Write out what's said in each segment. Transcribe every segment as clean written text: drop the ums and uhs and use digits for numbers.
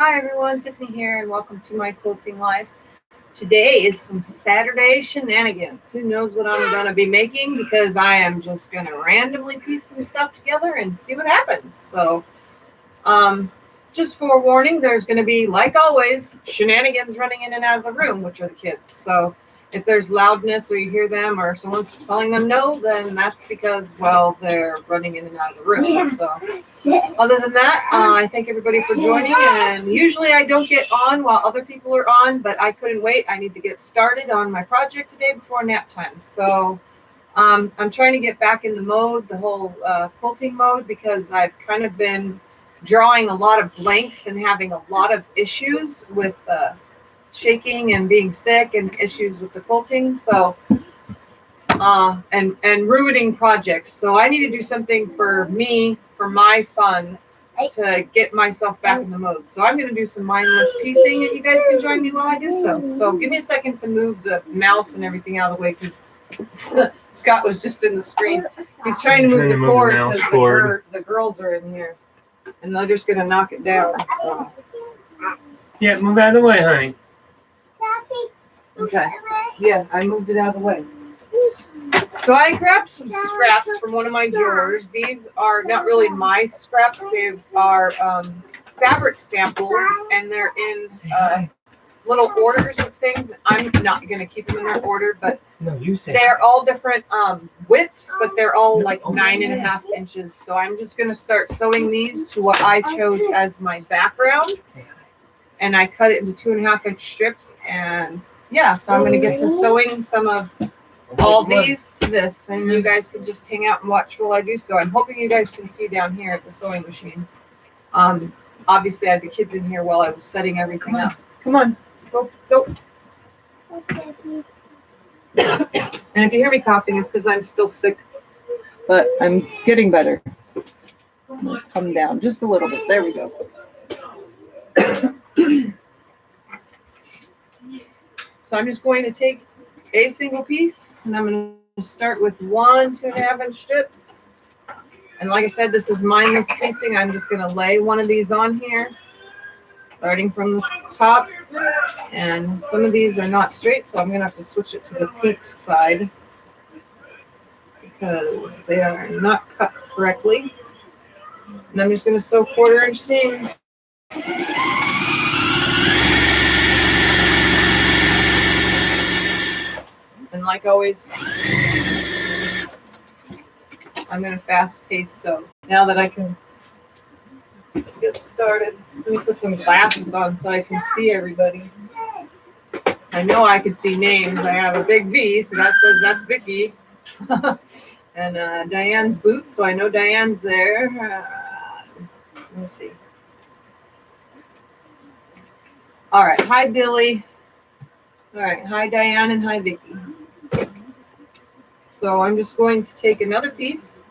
Hi everyone, Tiffany here, and welcome to my quilting life. Today is some Saturday shenanigans. Who knows what I'm going to be making, because I am just going to randomly piece some stuff together and see what happens. So, just forewarning, there's going to be, like always, shenanigans running in and out of the room, which are the kids. So if there's loudness or you hear them or someone's telling them no, then that's because, well, they're running in and out of the room. So other than that, I thank everybody for joining. And usually I don't get on while other people are on, but I couldn't wait. I need to get started on my project today before nap time. So I'm trying to get back in the mode, the whole quilting mode, because I've kind of been drawing a lot of blanks and having a lot of issues with shaking and being sick and issues with the quilting. So and ruining projects. So I need to do something for me, for my fun, to get myself back in the mode. So I'm going to do some mindless piecing, and you guys can join me while I do so. So give me a second to move the mouse and everything out of the way, because Scott was just in the screen. He's trying to move the cord because the girls are in here, and they're just going to knock it down. So. Yeah, move out of the way, honey. Okay. Yeah, I moved it out of the way. So I grabbed some scraps from one of my drawers. These are not really my scraps. They are fabric samples, and they're in little orders of things. I'm not going to keep them in their order, but they're all different widths, but they're all like 9.5 inches. So I'm just going to start sewing these to what I chose as my background. And I cut it into 2.5-inch strips, and yeah, so I'm going to get to sewing some of all these to this, and you guys can just hang out and watch while I do so. I'm hoping you guys can see down here at the sewing machine. Obviously I had the kids in here while I was setting everything up. Come on, go. And if you hear me coughing, it's because I'm still sick, but I'm getting better. Come down just a little bit. There we go. So I'm just going to take a single piece, and I'm going to start with 1 2.5-inch strip. And like I said, this is mindless piecing. I'm just going to lay one of these on here, starting from the top. And some of these are not straight, so I'm going to have to switch it to the pink side because they are not cut correctly. And I'm just going to sew 1/4-inch seams. And like always, I'm going to fast pace sew. Now that I can get started, let me put some glasses on so I can see everybody. I know I can see names. I have a big V, so that says that's Vicky. And Diane's boots, so I know Diane's there. Let me see. All right. Hi, Billy. All right. Hi, Diane, and hi, Vicky. So I'm just going to take another piece,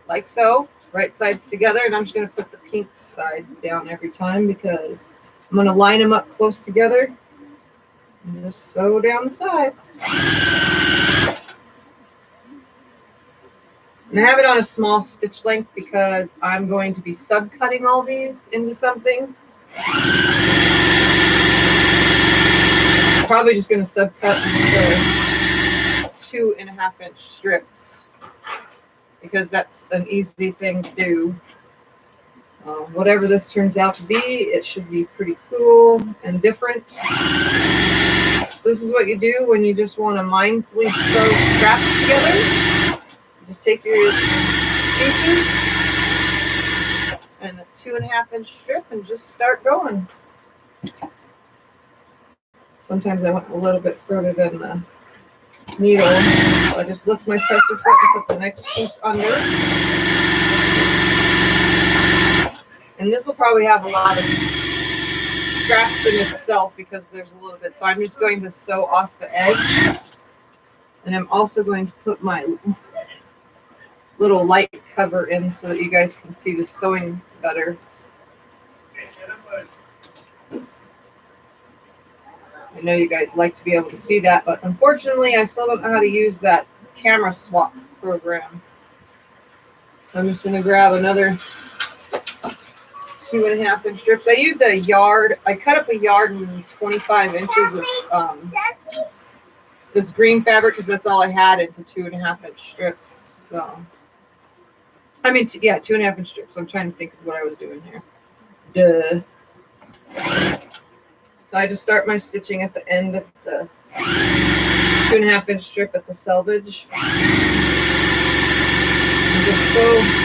like so, right sides together, and I'm just going to put the pink sides down every time because I'm going to line them up close together and just sew down the sides. And I have it on a small stitch length because I'm going to be subcutting all these into something. I'm probably just going to subcut into 2.5-inch strips because that's an easy thing to do. Whatever this turns out to be, it should be pretty cool and different. So this is what you do when you just want to mindfully sew scraps together. Just take your pieces and a 2.5-inch strip and just start going. Sometimes I went a little bit further than the needle, so I just lift my pressure foot and put the next piece under. And this will probably have a lot of scraps in itself because there's a little bit. So I'm just going to sew off the edge, and I'm also going to put my little light cover in so that you guys can see the sewing better. I know you guys like to be able to see that, but unfortunately I still don't know how to use that camera swap program. So I'm just going to grab another 2.5 inch strips. I used a yard. I cut up a yard and 25 inches of this green fabric because that's all I had into 2.5 inch strips. So, I mean, yeah, 2.5 inch strips. I'm trying to think of what I was doing here. Duh. So I just start my stitching at the end of the 2.5 inch strip at the selvage. And just sew.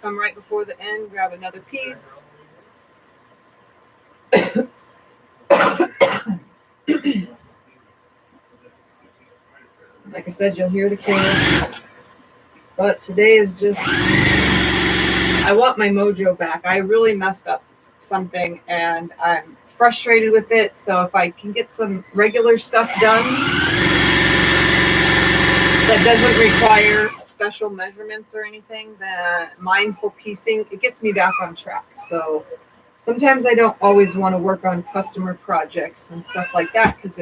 Come right before the end, grab another piece. Like I said, you'll hear the kids. But today is just, I want my mojo back. I really messed up something and I'm frustrated with it. So if I can get some regular stuff done that doesn't require special measurements or anything, that mindful piecing, it gets me back on track. So sometimes I don't always want to work on customer projects and stuff like that because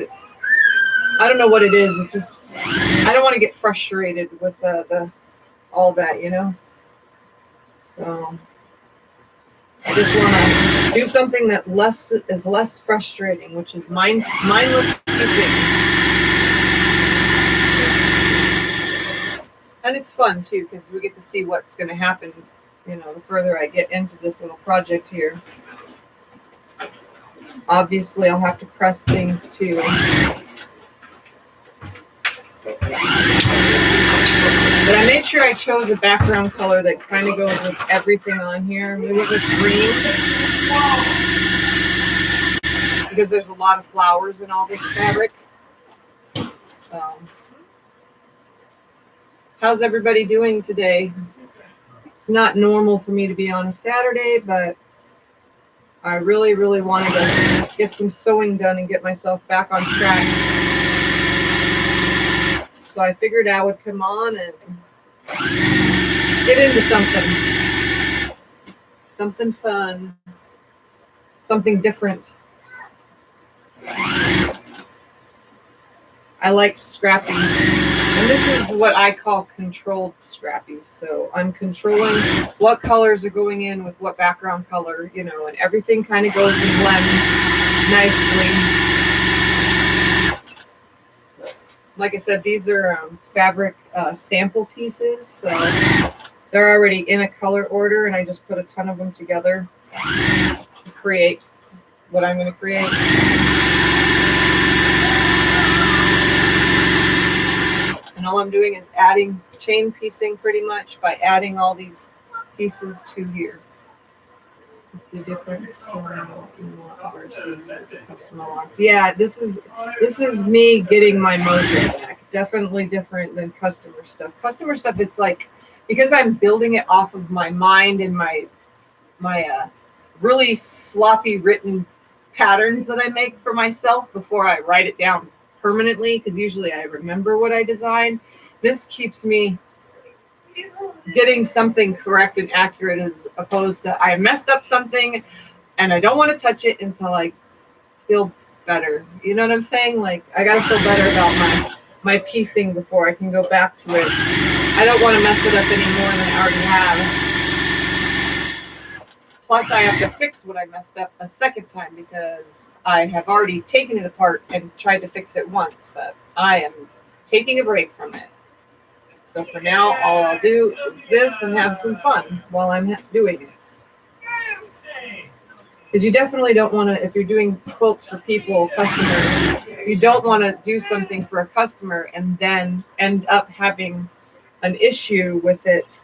I don't know what it is. It just, I don't want to get frustrated with all that, you know? So I just want to do something that is less frustrating, which is mindless piecing. And it's fun too, because we get to see what's going to happen, you know, the further I get into this little project here. Obviously, I'll have to press things too. But I made sure I chose a background color that kind of goes with everything on here. We went with green because there's a lot of flowers in all this fabric. So, how's everybody doing today? It's not normal for me to be on a Saturday, but I really, really wanted to get some sewing done and get myself back on track. So I figured I would come on and get into something fun, something different. I like scrappy, and this is what I call controlled scrappy. So I'm controlling what colors are going in with what background color, you know, and everything kind of goes and blends nicely. Like I said, these are fabric sample pieces, so they're already in a color order, and I just put a ton of them together to create what I'm going to create. And all I'm doing is adding chain piecing pretty much by adding all these pieces to here. What's the difference versus what the customer wants? Yeah, this is me getting my mojo back. Definitely different than customer stuff. Customer stuff, it's like, because I'm building it off of my mind and my really sloppy written patterns that I make for myself before I write it down permanently, because usually I remember what I designed. This keeps me getting something correct and accurate as opposed to I messed up something and I don't want to touch it until I feel better. You know what I'm saying? Like, I got to feel better about my piecing before I can go back to it. I don't want to mess it up any more than I already have. Plus, I have to fix what I messed up a second time because I have already taken it apart and tried to fix it once, but I am taking a break from it. So for now, all I'll do is this and have some fun while I'm doing it. Because you definitely don't want to, if you're doing quilts for people, customers, you don't want to do something for a customer and then end up having an issue with it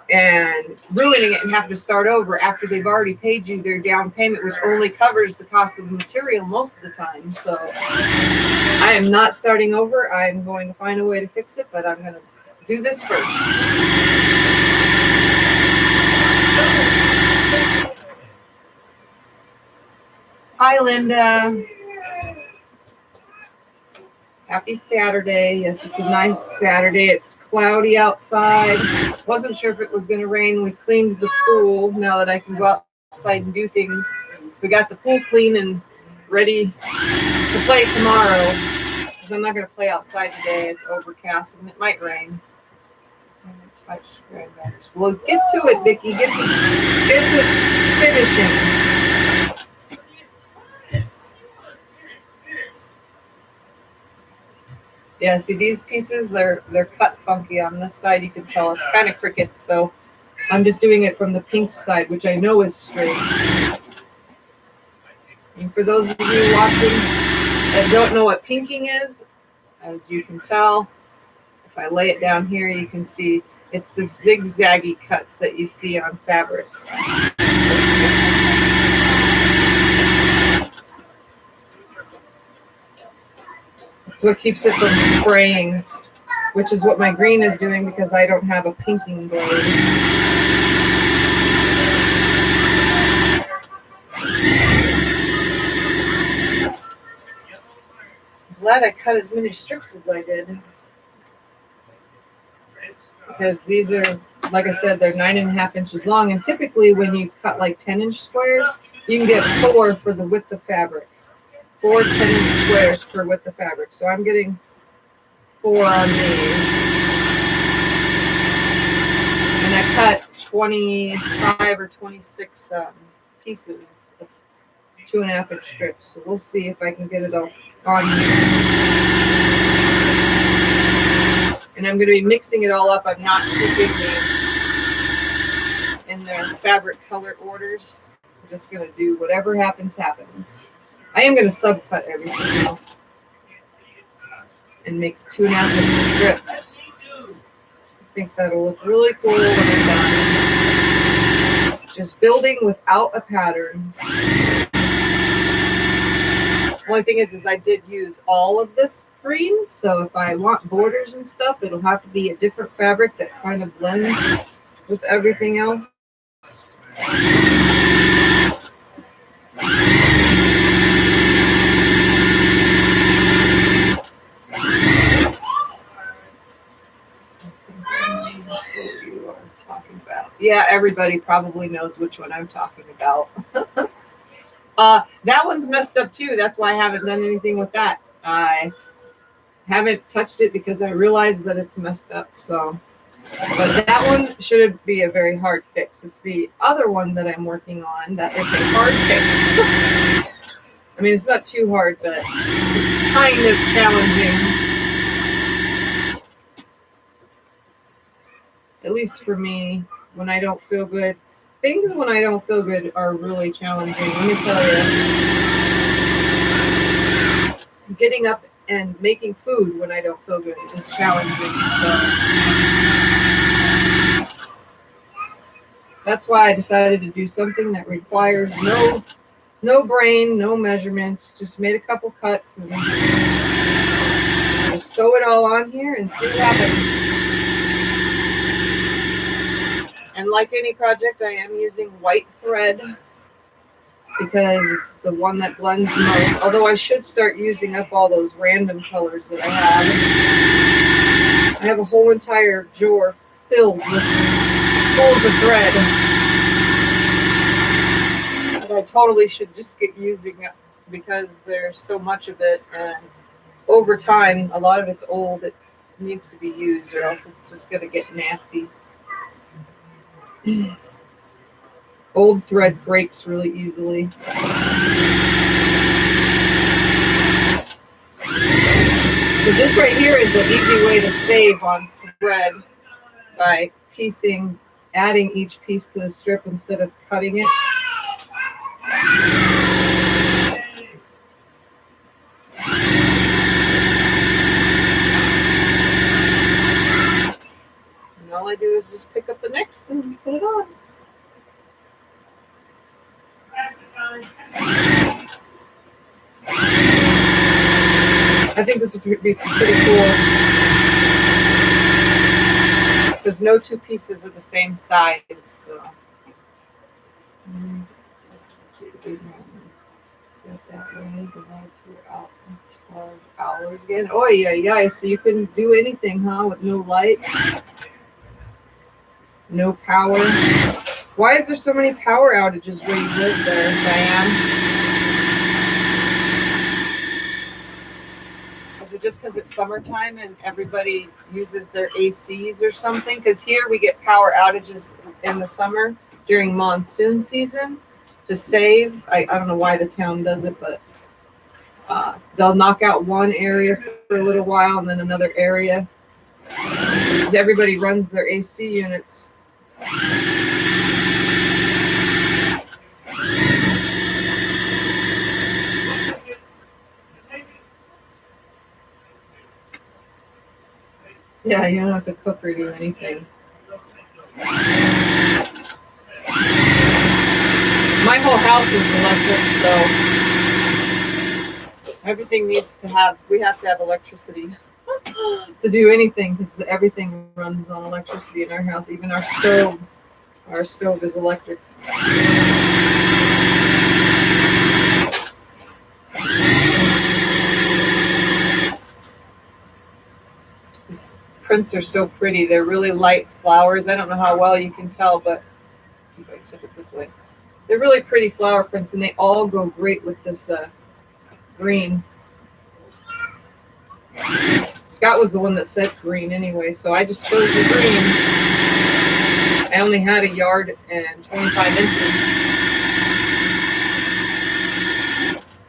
and ruining it and have to start over after they've already paid you their down payment, which only covers the cost of the material most of the time. So I am not starting over. I'm going to find a way to fix it, but I'm going to do this first. Hi, Linda. Happy Saturday. Yes, it's a nice Saturday. It's cloudy outside. Wasn't sure if it was going to rain. We cleaned the pool now that I can go outside and do things. We got the pool clean and ready to play tomorrow. Because I'm not going to play outside today. It's overcast and it might rain. Touch square matters. Well, get to it, Vicky. Get to finishing. Yeah, see these pieces, they're cut funky on this side. You can tell it's kind of cricket, so I'm just doing it from the pink side, which I know is straight. And for those of you watching that don't know what pinking is, as you can tell, if I lay it down here, you can see it's the zigzaggy cuts that you see on fabric. It's what keeps it from fraying, which is what my green is doing because I don't have a pinking blade. I'm glad I cut as many strips as I did. Because these are, like I said, they're 9.5 inches long. And typically when you cut like 10-inch squares, you can get 4 for the width of fabric. 4 10-inch squares per width of fabric. So I'm getting 4 on these. And I cut 25 or 26 pieces of 2.5 inch strips. So we'll see if I can get it all on here. And I'm going to be mixing it all up. I'm not keeping these in their fabric color orders. I'm just going to do whatever happens, happens. I am going to subcut everything now and make 2.5 inch strips. I think that'll look really cool when I'm done. Just building without a pattern. Only thing is I did use all of this green, so if I want borders and stuff, it'll have to be a different fabric that kind of blends with everything else. Yeah, everybody probably knows which one I'm talking about. That one's messed up too. That's why I haven't done anything with that. I haven't touched it because I realized that it's messed up. So, but that one should be a very hard fix. It's the other one that I'm working on that is a hard fix. I mean, it's not too hard, but it's kind of challenging. At least for me, when I don't feel good. Things when I don't feel good are really challenging. Let me tell you. Getting up and making food when I don't feel good is challenging. So that's why I decided to do something that requires no brain, no measurements. Just made a couple cuts and just sew it all on here and see what happens. And like any project, I am using white thread because it's the one that blends most. Although I should start using up all those random colors that I have. I have a whole entire drawer filled with spools of thread that I totally should just get using up because there's so much of it. And over time, a lot of it's old. It needs to be used or else it's just going to get nasty. Old thread breaks really easily. But this right here is an easy way to save on thread by adding each piece to the strip instead of cutting it. And all I do is just pick up the next and put it on. I think this would be pretty cool because no two pieces are the same size. So. Let's see, get that way. Go back to your out 12 hours again. Oh yeah. So you couldn't do anything, huh? With no light, no power. Why is there so many power outages where you live there, Diane? Is it just because it's summertime and everybody uses their ACs or something. Because here we get power outages in the summer during monsoon season to save. I don't know why the town does it, but they'll knock out one area for a little while and then another area. Everybody runs their AC units. Yeah, you don't have to cook or do anything. My whole house is electric, so everything needs to have, we have to have electricity to do anything because everything runs on electricity in our house, even our stove. Our stove is electric. These prints are so pretty. They're really light flowers. I don't know how well you can tell, but let's see if I can set it this way. They're really pretty flower prints, and they all go great with this green. Scott was the one that said green anyway, so I just chose the green. I only had a yard and 25 inches.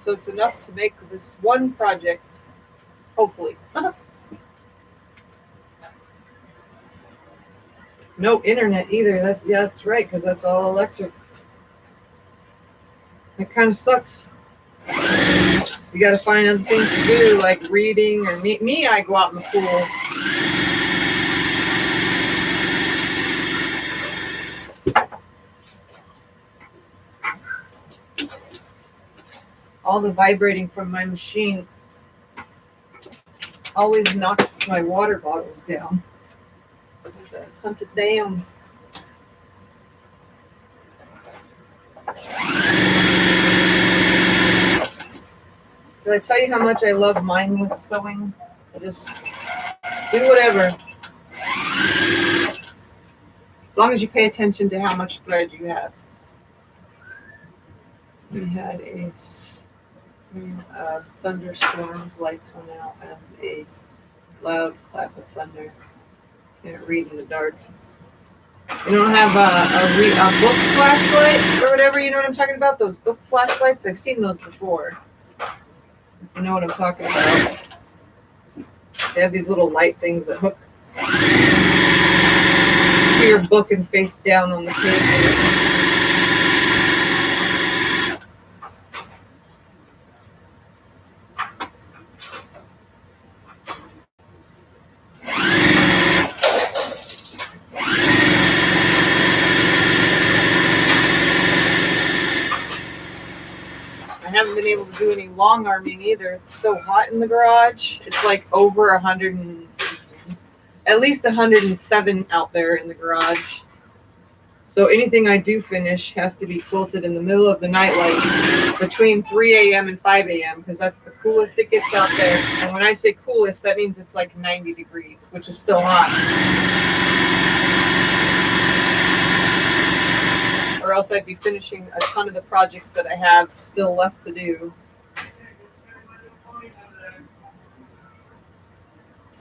So it's enough to make this one project, hopefully. No internet either. Yeah, that's right, because that's all electric. It kind of sucks. You got to find other things to do, like reading or me. I go out in the pool. All the vibrating from my machine always knocks my water bottles down. Hunt it down. Did I tell you how much I love mindless sewing? I just do whatever. As long as you pay attention to how much thread you have. We had a thunderstorms, lights went out as a loud clap of thunder. Can't read in the dark. You don't have a book flashlight or whatever, you know what I'm talking about? Those book flashlights? I've seen those before. You know what I'm talking about. They have these little light things that hook to your book and face down on the pages. I haven't been able to do any long arming either. It's so hot in the garage. It's like over 100 and at least 107 out there in the garage. So anything I do finish has to be quilted in the middle of the night, like between 3 a.m. and 5 a.m. because that's the coolest it gets out there. And when I say coolest, that means it's like 90 degrees, which is still hot. Or else I'd be finishing a ton of the projects that I have still left to do.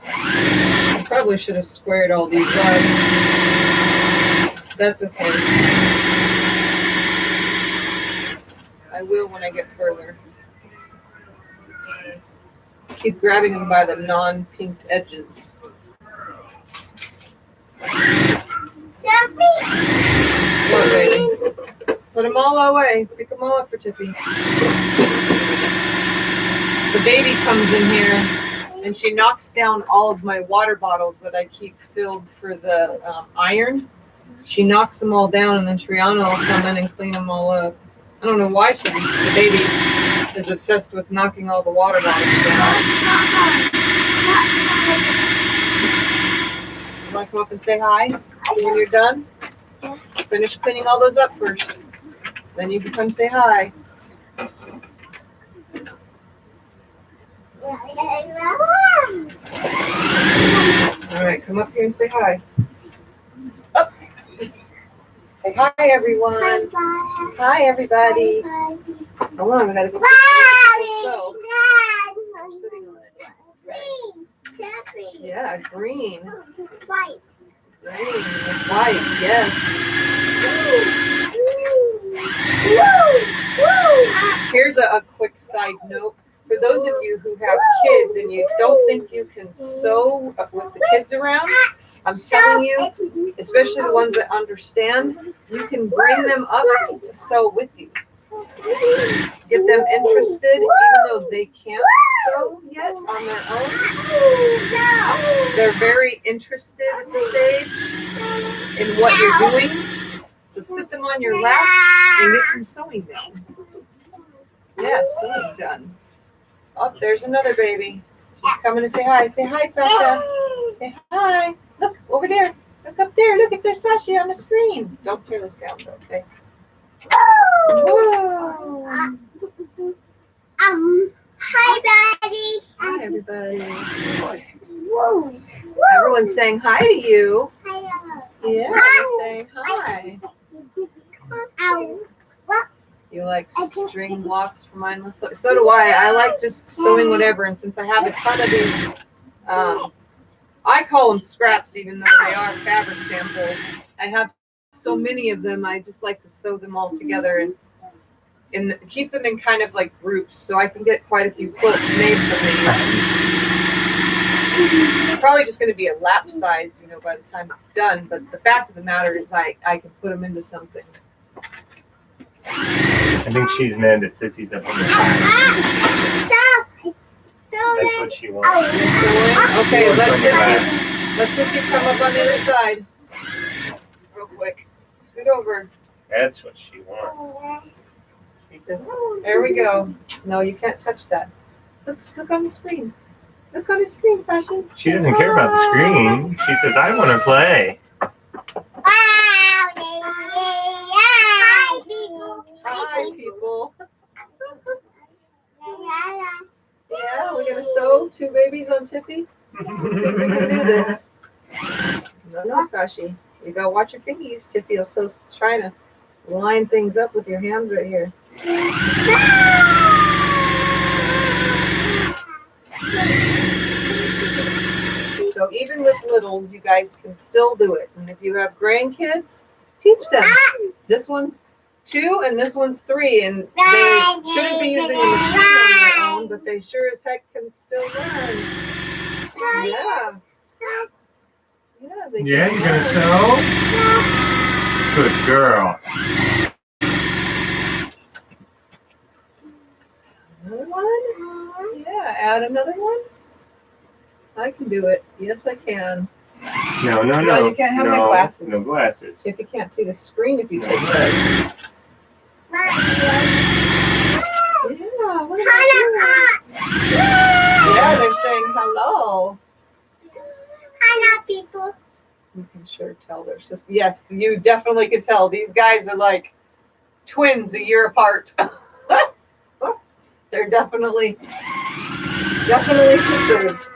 I probably should have squared all these up. That's okay. I will when I get further. Keep grabbing them by the non-pinked edges. Come on, baby. Put them all away. Pick them all up for Tiffy. The baby comes in here and she knocks down all of my water bottles that I keep filled for the iron. She knocks them all down and then Triana will come in and clean them all up. I don't know why the baby is obsessed with knocking all the water bottles down. You want to come up and say hi when you're done? Finish cleaning all those up first. Then you can come say hi. All right, come up here and say hi. Up. Say hi, everyone. Hi, everybody. Hold on, I gotta go. Sitting on it. Yeah, green. White. Green with white, yes. Here's a quick side note. For those of you who have kids and you don't think you can sew with the kids around, I'm telling you, especially the ones that understand, you can bring them up to sew with you. Get them interested, even though they can't sew yet on their own. They're very interested at this age in what you're doing. So sit them on your lap and get some sewing done. Yes, sewing done. Oh, there's another baby. She's coming to say hi. Say hi, Sasha. Say hi. Look, over there. Look up there. Look, there's Sasha on the screen. Don't tear this down, though, okay? Whoa. Hi, Daddy. Hi, everybody. Whoa. Everyone's saying hi to you. Hi. Yeah, they're saying hi. Ow. You like string blocks for mindless? So do I. I like just sewing whatever. And since I have a ton of these, I call them scraps, even though they are fabric samples. I have so many of them. I just like to sew them all together and keep them in kind of like groups, so I can get quite a few quilts made from these. It's probably just going to be a lap size, by the time it's done. But the fact of the matter is, I can put them into something. I think she's mad that Sissy's up on the side. That's what she wants. Okay, let Sissy come up on the other side. Real quick. Scoot over. That's what she wants. She says, there we go. No, you can't touch that. Look on the screen. Look on the screen, Sasha. She doesn't care about the screen. She says, I want to play. Hi, people. Yeah, we're going to sew 2 babies on Tiffy. Let's see if we can do this. No, Sashi. You got to watch your fingies. Tiffy will so trying to line things up with your hands right here. So even with littles, you guys can still do it. And if you have grandkids, teach them. This one's 2 and this one's 3, and they shouldn't be using the machine on their own, but they sure as heck can still learn. Yeah. Yeah, you're gonna sew? Good girl. Another one? Yeah, add another one. I can do it. Yes, I can. No. You can't have my glasses. No glasses. See if you can't see the screen if you take those. Yeah, what am I doing? Yeah, they're saying hello. Hello, people. You can sure tell they're sisters. Yes, you definitely can tell. These guys are like twins a year apart. They're definitely sisters.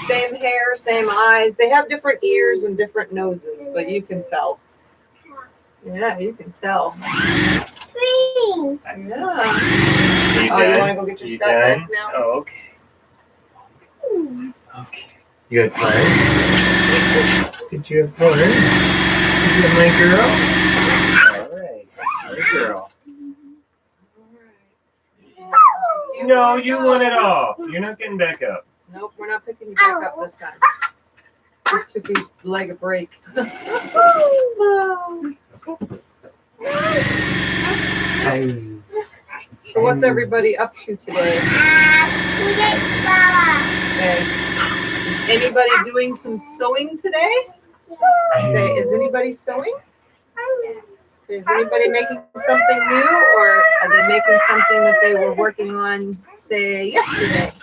Same hair, same eyes. They have different ears and different noses, but you can tell. Yeah, you can tell. Green. Yeah. You want to go get your scrap back now? Oh, okay. Okay. You had fun? Did you have fun? Is it my girl? All right. My girl. No, you want it all. You're not getting back up. Nope, we're not picking you back up this time. Give Tiffy's leg a break. So what's everybody up to today? Okay. Is anybody doing some sewing today? Say, is anybody sewing? Say, is anybody making something new, or are they making something that they were working on, say, yesterday?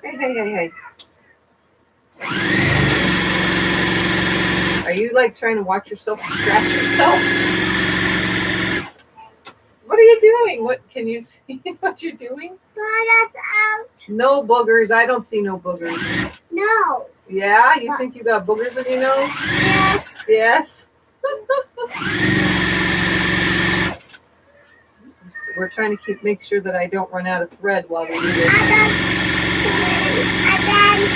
Hey. Are you like trying to watch yourself scratch yourself? What are you doing? What can you see what you're doing? Out. No boogers. I don't see no boogers. No. Yeah, you think you got boogers in your nose? Yes. we're trying to make sure that I don't run out of thread while we do this.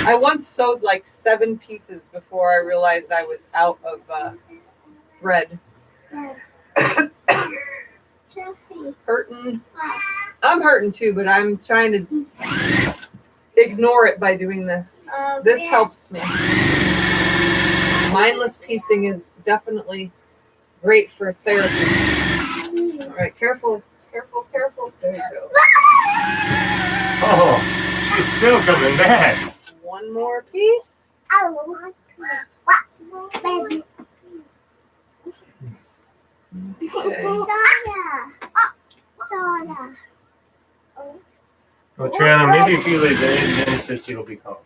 I once sewed like 7 pieces before I realized I was out of thread. Hurting. I'm hurting too, but I'm trying to ignore it by doing this. This helps me. Mindless piecing is definitely great for therapy. All right, careful, careful, careful. There you go. Oh, she's still coming back. One more piece. Okay. Soda. Well, Triana, maybe if you leave the Genesis, you'll be calm.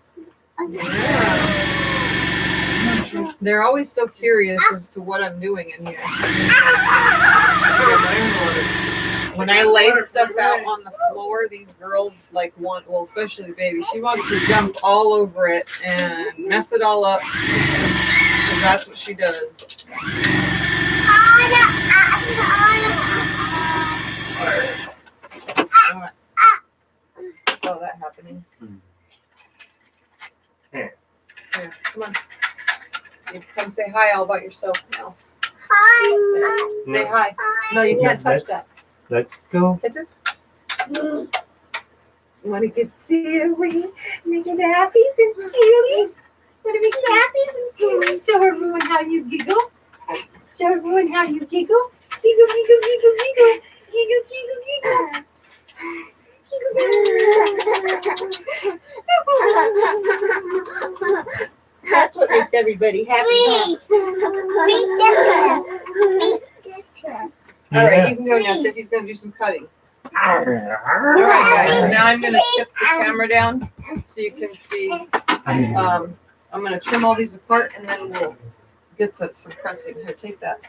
Yeah. They're always so curious as to what I'm doing in here. When I lay stuff out on the floor, these girls like well, especially the baby, she wants to jump all over it and mess it all up. Because that's what she does. I saw that happening. Here. Here, come on. You come say hi all about yourself now. Hi. Say hi. No, you can't touch that. Let's go. Kisses. You want to get silly? Making happies and sillies? Want to make happies and sillies? Show everyone how you giggle. Show everyone how you giggle. Giggle, giggle, giggle, giggle. Giggle, giggle, giggle. That's what makes everybody happy. All right, you can go now. Tiffany's going to do some cutting. All right, guys. So now I'm going to tip the camera down so you can see. I'm going to trim all these apart and then we'll get to some pressing. Here, take that.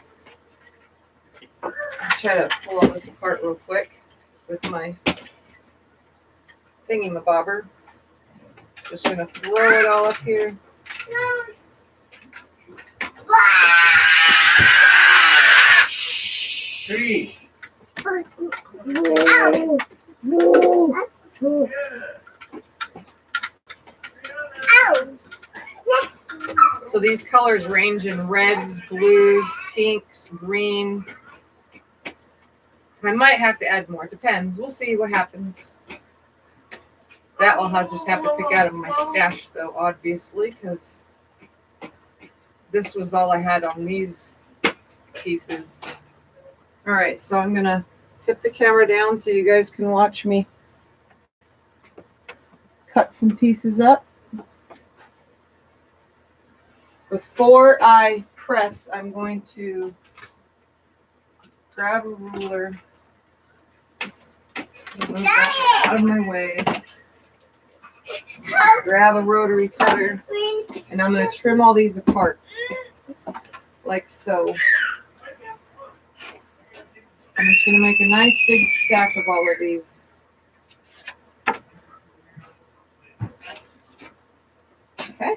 I'll try to pull all this apart real quick with my thingy-mabobber. Just going to throw it all up here. Three. So these colors range in reds, blues, pinks, greens. I might have to add more. Depends. We'll see what happens. That I'll just have to pick out of my stash, though, obviously, because this was all I had on these pieces. All right, so I'm going to tip the camera down so you guys can watch me cut some pieces up. Before I press, I'm going to grab a ruler. Move that out of my way. Grab a rotary cutter, and I'm going to trim all these apart, like so. I'm just going to make a nice big stack of all of these. Okay.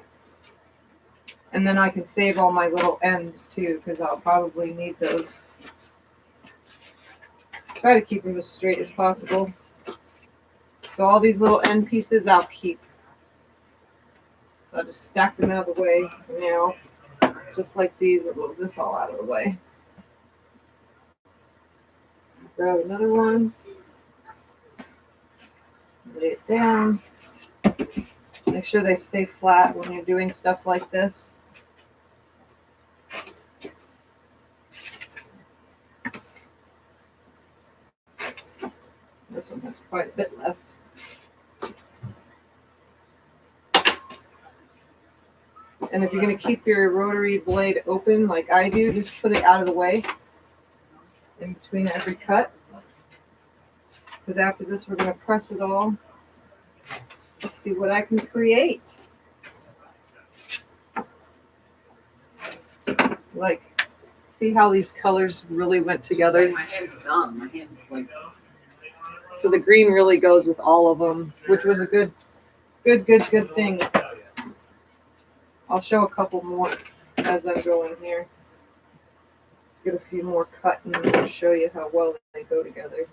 And then I can save all my little ends too, because I'll probably need those. Try to keep them as straight as possible. So all these little end pieces I'll keep. So I'll just stack them out of the way now. Just like these, I'll move this all out of the way. Grab another one. Lay it down. Make sure they stay flat when you're doing stuff like this. This one has quite a bit left. And if you're going to keep your rotary blade open like I do, just put it out of the way in between every cut. Because after this, we're going to press it all. Let's see what I can create. Like, see how these colors really went together? My hand's dumb. My hand's like. So the green really goes with all of them, which was a good thing. I'll show a couple more as I'm going here. Let's get a few more cut and I'll show you how well they go together.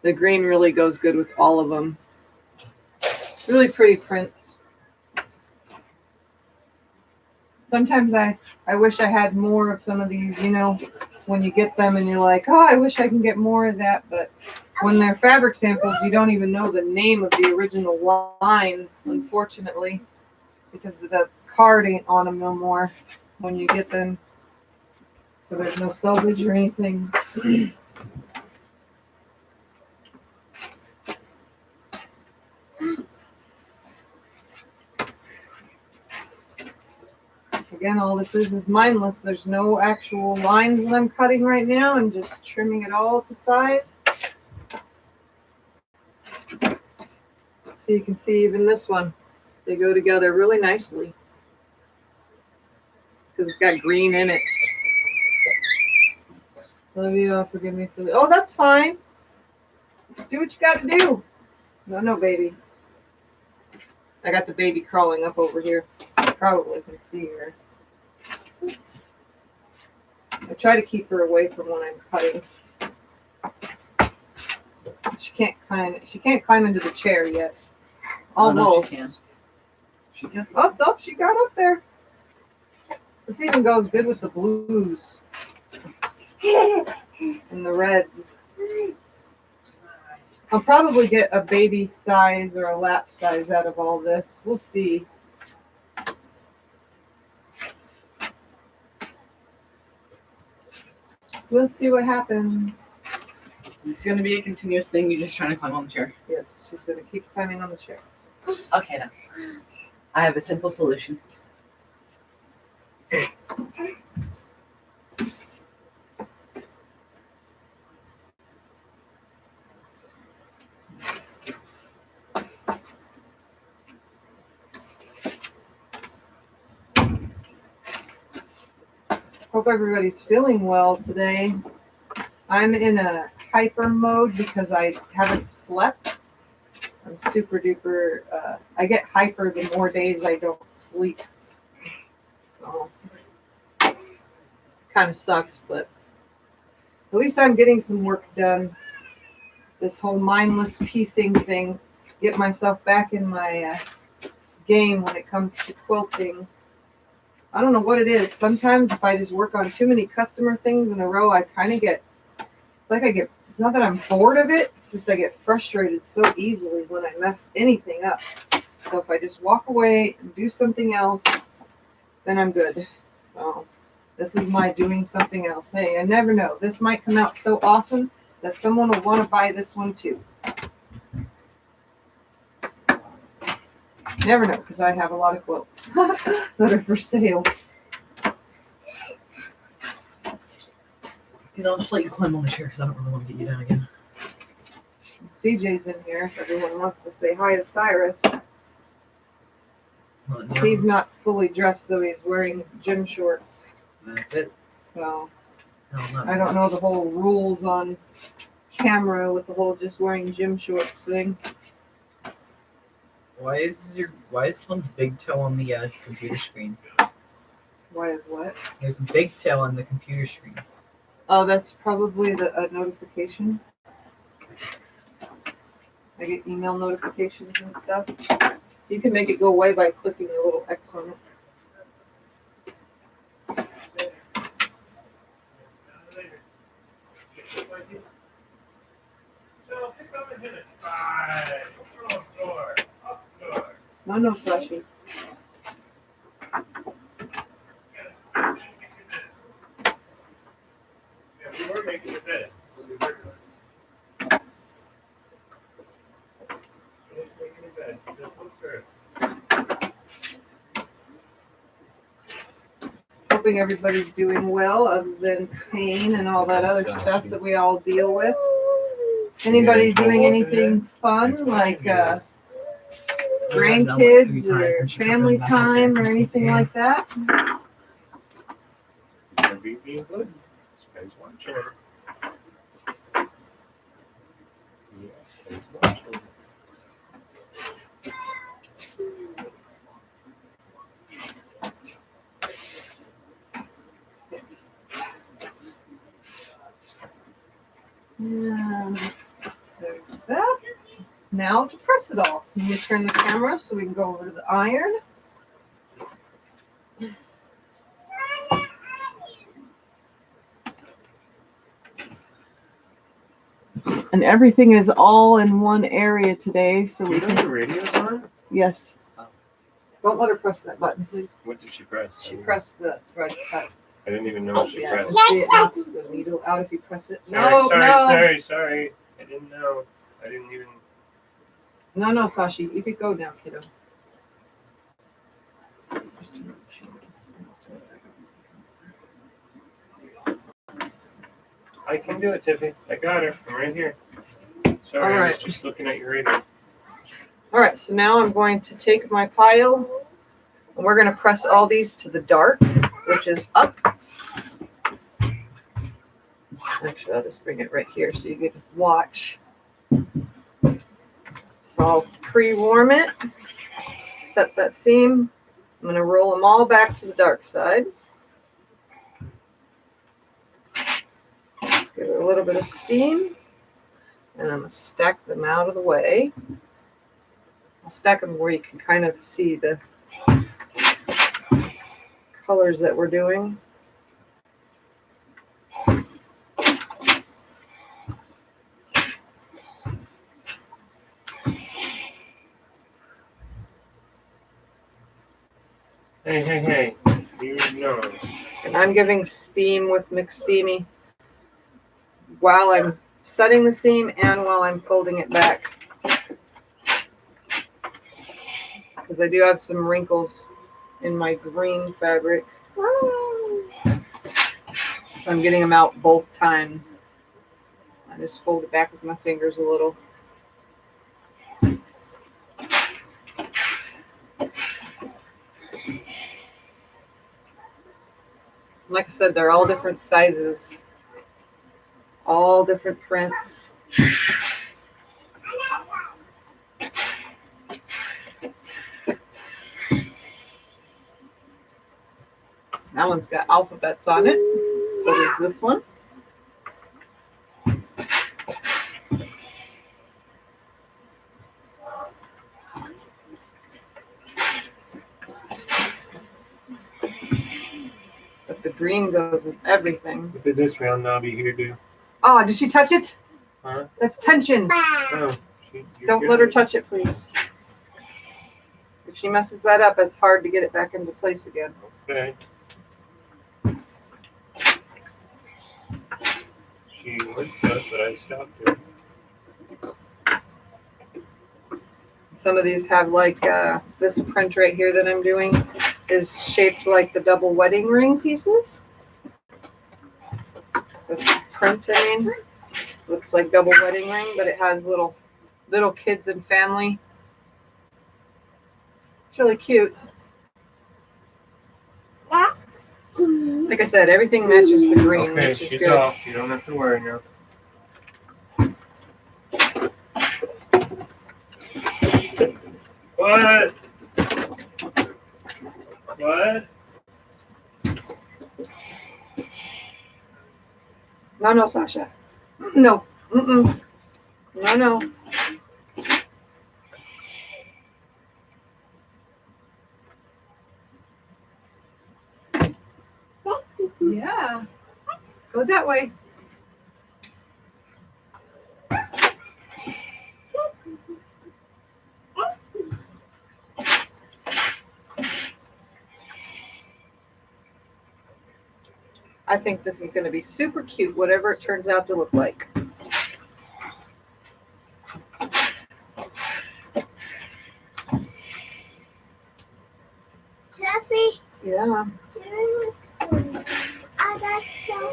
The green really goes good with all of them. Really pretty prints. Sometimes I wish I had more of some of these, you know, when you get them and you're like, oh, I wish I can get more of that. But when they're fabric samples, you don't even know the name of the original line, unfortunately, because the card ain't on them no more when you get them. So there's no selvage or anything. Again, all this is mindless. There's no actual lines that I'm cutting right now. I'm just trimming it all at the sides. So you can see even this one, they go together really nicely because it's got green in it. Olivia, forgive me for the, oh, that's fine. Do what you got to do. No, baby. I got the baby crawling up over here. You probably can see her. I try to keep her away from when I'm cutting. She can't climb into the chair yet. Almost. Oh, no, she can. She can. Oh, she got up there. This even goes good with the blues and the reds. I'll probably get a baby size or a lap size out of all this. We'll see. We'll see what happens. This is going to be a continuous thing. You're just trying to climb on the chair. Yes, she's going to keep climbing on the chair. Okay, then. I have a simple solution. Hope everybody's feeling well today. I'm in a hyper mode because I haven't slept. I'm super duper, I get hyper the more days I don't sleep. So, kind of sucks, but at least I'm getting some work done. This whole mindless piecing thing, get myself back in my game when it comes to quilting. I don't know what it is. Sometimes if I just work on too many customer things in a row, I kind of get, it's not that I'm bored of it, it's just I get frustrated so easily when I mess anything up. So if I just walk away and do something else, then I'm good. So this is my doing something else. Hey, I never know. This might come out so awesome that someone will want to buy this one too. Never know, because I have a lot of quilts that are for sale. I'll just let you climb on the chair because I don't really want to get you down again. CJ's in here if everyone wants to say hi to Cyrus. Well, no, He's not fully dressed, though. He's wearing gym shorts. that's it. So No, I don't know the whole rules on camera with the whole just wearing gym shorts thing. Why is someone's big toe on the computer screen? Why is what? There's a big toe on the computer screen. Oh, that's probably the notification. I get email notifications and stuff. You can make it go away by clicking the little X on it. No, Sashi. Hoping everybody's doing well, other than pain and all that other stuff that we all deal with. Anybody doing anything fun, like grandkids or family time or anything like that? Being good. Space one shorter. Yes, space one shorter. Yeah. There's Now to press it all. I'm going to turn the camera so we can go over to the iron. And everything is all in one area today, so we You know can. the radio's on? Yes. Don't let her press that button, please. What did she press? She pressed the thread cut. I didn't even know what she Yeah, pressed. and see, it knocks the needle out if you press it. Sorry, No, sorry. I didn't know. I didn't even. no, Sashi, you could go now, kiddo. I can do it, Tiffany. I got her. I'm right here. Sorry, All I right. was just looking at your radio. All right, so now I'm going to take my pile and we're going to press all these to the dark, which is up. Actually, I'll just bring it right here so you get to watch. So I'll pre-warm it, set that seam. I'm going to roll them all back to the dark side. Give it a little bit of steam, and I'm going to stack them out of the way. I'll stack them where you can kind of see the colors that we're doing. Hey. You know. And I'm giving steam with McSteamy while I'm setting the seam and while I'm folding it back. Because I do have some wrinkles in my green fabric. So I'm getting them out both times. I just fold it back with my fingers a little. Like I said, they're all different sizes, all different prints. That one's got alphabets on it. So does this one. But the green goes with everything. What does this round knobby here do? Oh, did she touch it? Huh? That's tension. Oh, Don't let her touch it, please. If she messes that up, it's hard to get it back into place again. Okay. She would touch, but I stopped her. Some of these have like this print right here that I'm doing is shaped like the double wedding ring pieces. The print, I mean, looks like double wedding ring, but it has little kids and family. It's really cute. Like I said, everything matches the green, Okay, which is she's good. off. You don't have to worry now. What? What? No, Sasha. No. Mm-mm. No. Yeah. Go that way. I think this is going to be super cute, whatever it turns out to look like. Tiffany, Yeah. I got some.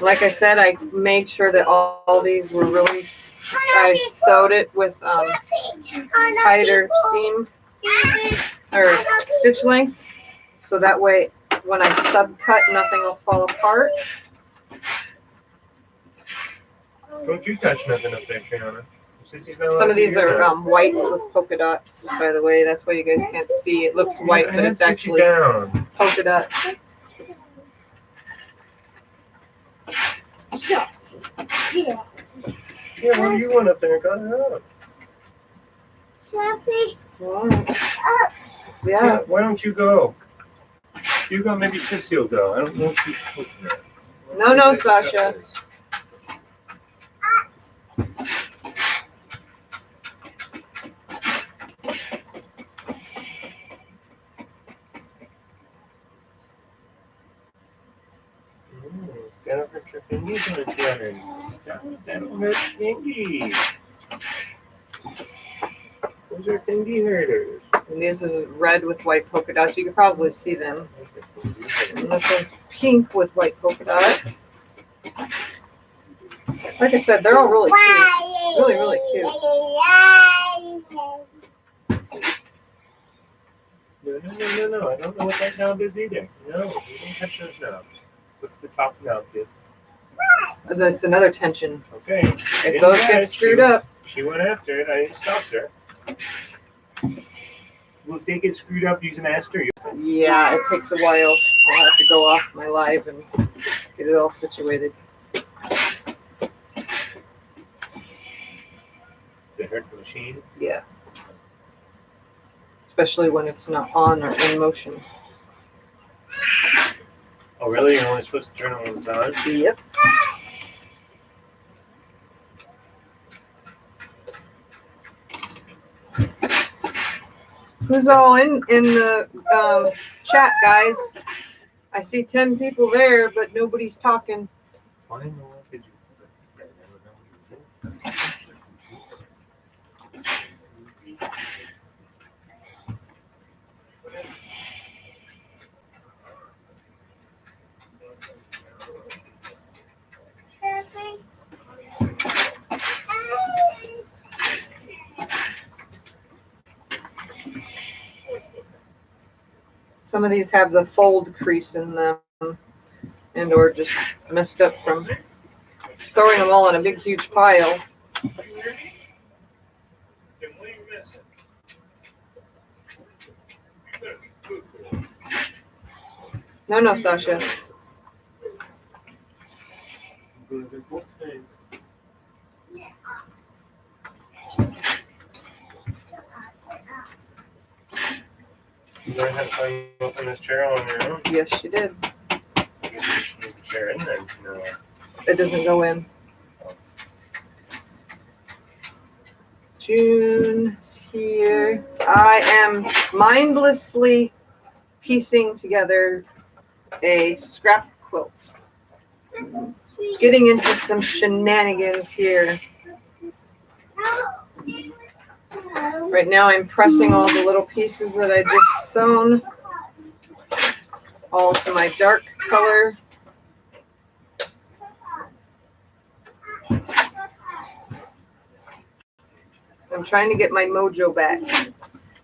Like I said, I made sure that all these were really, I sewed it with tighter seam or stitch length. So that way, when I subcut, nothing will fall apart. Don't you touch nothing up there, Fiona. Some of these are whites with polka dots, by the way. That's why you guys can't see. It looks white, but it's actually polka dots. Just. Yeah. Yeah, what do you want up there? Got it up. Sharpie. Wow. Yeah. Why don't you go? You go, maybe Sissy will go. I don't know if she's looking at it. No, Sasha. That'll hurt your fingers on the children. That'll hurt fingies. Those are fingy hurters. And this is red with white polka dots. You can probably see them. And this one's pink with white polka dots. Like I said, they're all really cute. Really, really cute. No. I don't know what that knob is either. No, you don't touch those knobs. What's the top knob do? That's another tension. Okay. If those get screwed up. She went after it. I stopped her. Will they get screwed up using Aster? Yeah, it takes a while. I'll have to go off my live and get it all situated. Does it hurt the machine? Yeah. Especially when it's not on or in motion. Oh, really? You're only supposed to turn it when it's on? Yep. Who's all in the chat, guys? I see 10 people there, but nobody's talking. Why in the world did you put that? I never know Some of these have the fold crease in them and or just messed up from throwing them all in a big huge pile. No, Sasha. You learn how to climb up on this chair on your own? Yes, she did. I guess you should move the chair in then. No. It doesn't go in. June's here. I am mindlessly piecing together a scrap quilt. Getting into some shenanigans here. Right now I'm pressing all the little pieces that I just sewn all to my dark color. I'm trying to get my mojo back.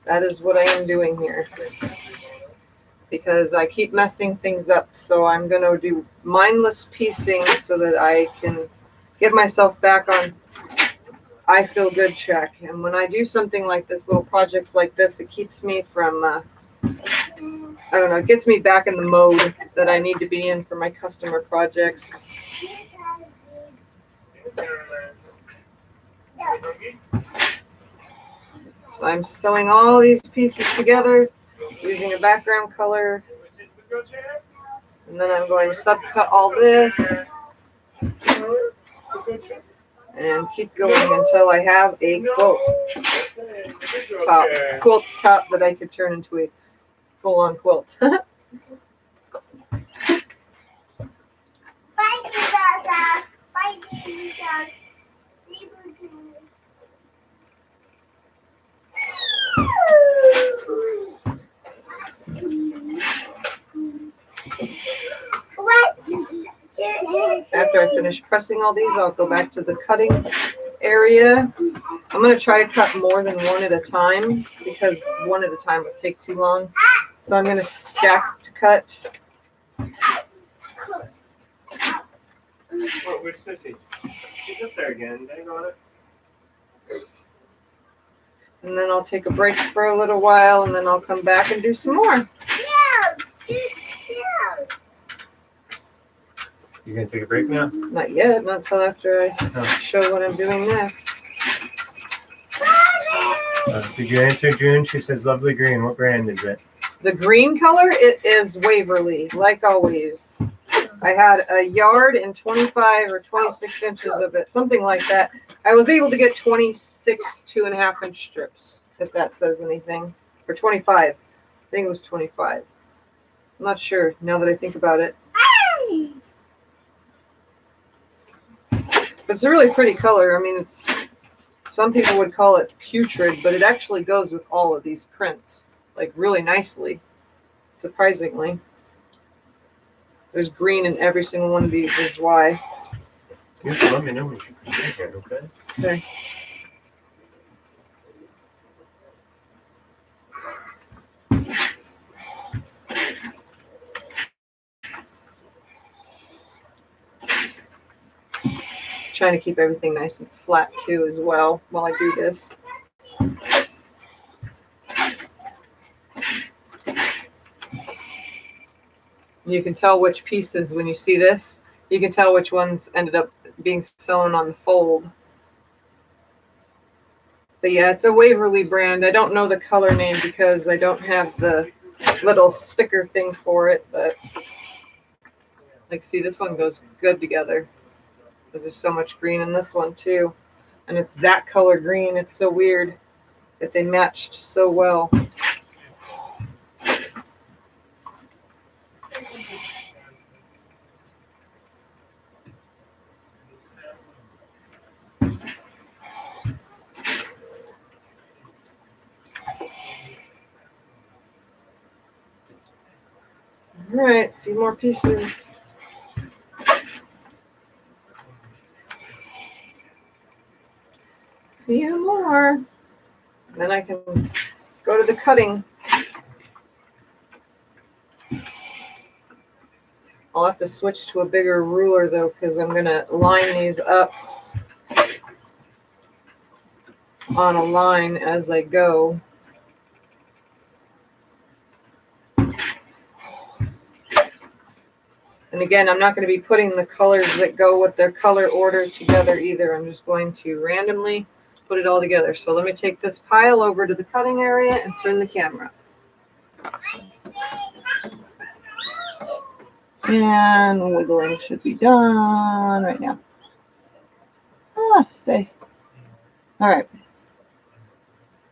That is what I am doing here. Because I keep messing things up. So I'm going to do mindless piecing so that I can get myself back on I feel good track. And when I do something like this, little projects like this, it keeps me from, I don't know, it gets me back in the mode that I need to be in for my customer projects. So I'm sewing all these pieces together using a background color. And then I'm going to subcut all this. And keep going until I have a quilt top that I could turn into a full-on quilt. After I finish pressing all these, I'll go back to the cutting area. I'm going to try to cut more than one at a time because one at a time would take too long. So I'm going to stack to cut. Oh, where's Sissy? She's up there again. Dang on it. And then I'll take a break for a little while, and then I'll come back and do some more. You gonna take a break now? Not yet, not until after I Oh. show what I'm doing next. Did you answer June? She says lovely green. What brand is it? The green color, it is Waverly, like always. I had a yard and 25 or 26 inches of it, something like that. I was able to get 26 2.5-inch strips, if that says anything. Or 25. I think it was 25. I'm not sure now that I think about it. But it's a really pretty color. I mean, it's, some people would call it putrid, but it actually goes with all of these prints, like really nicely, surprisingly. There's green in every single one of these, is why. You can let me know when you present it, okay? Okay. Trying to keep everything nice and flat too as well while I do this. You can tell which pieces, when you see this, you can tell which ones ended up being sewn on the fold. But yeah, it's a Waverly brand. I don't know the color name because I don't have the little sticker thing for it, but like, see, this one goes good together because there's so much green in this one too. And it's that color green. It's so weird that they matched so well. All right, a few more pieces. A few more. Then I can go to the cutting. I'll have to switch to a bigger ruler though, because I'm going to line these up on a line as I go. And again, I'm not going to be putting the colors that go with their color order together either. I'm just going to randomly put it all together. So let me take this pile over to the cutting area and turn the camera. And wiggling should be done right now. Ah, stay. All right.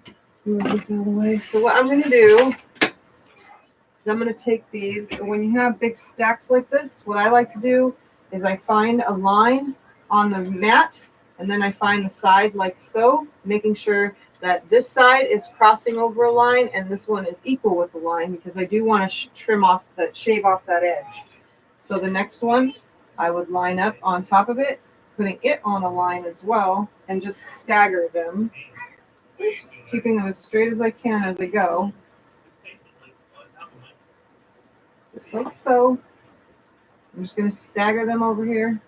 Let's move this out of the way. So what I'm going to do is I'm going to take these. When you have big stacks like this, what I like to do is I find a line on the mat, and then I find the side like so, making sure that this side is crossing over a line and this one is equal with the line, because I do want to trim off that, shave off that edge. So the next one, I would line up on top of it, putting it on a line as well, and just stagger them. Oops, keeping them as straight as I can as I go. Just like so. I'm just going to stagger them over here.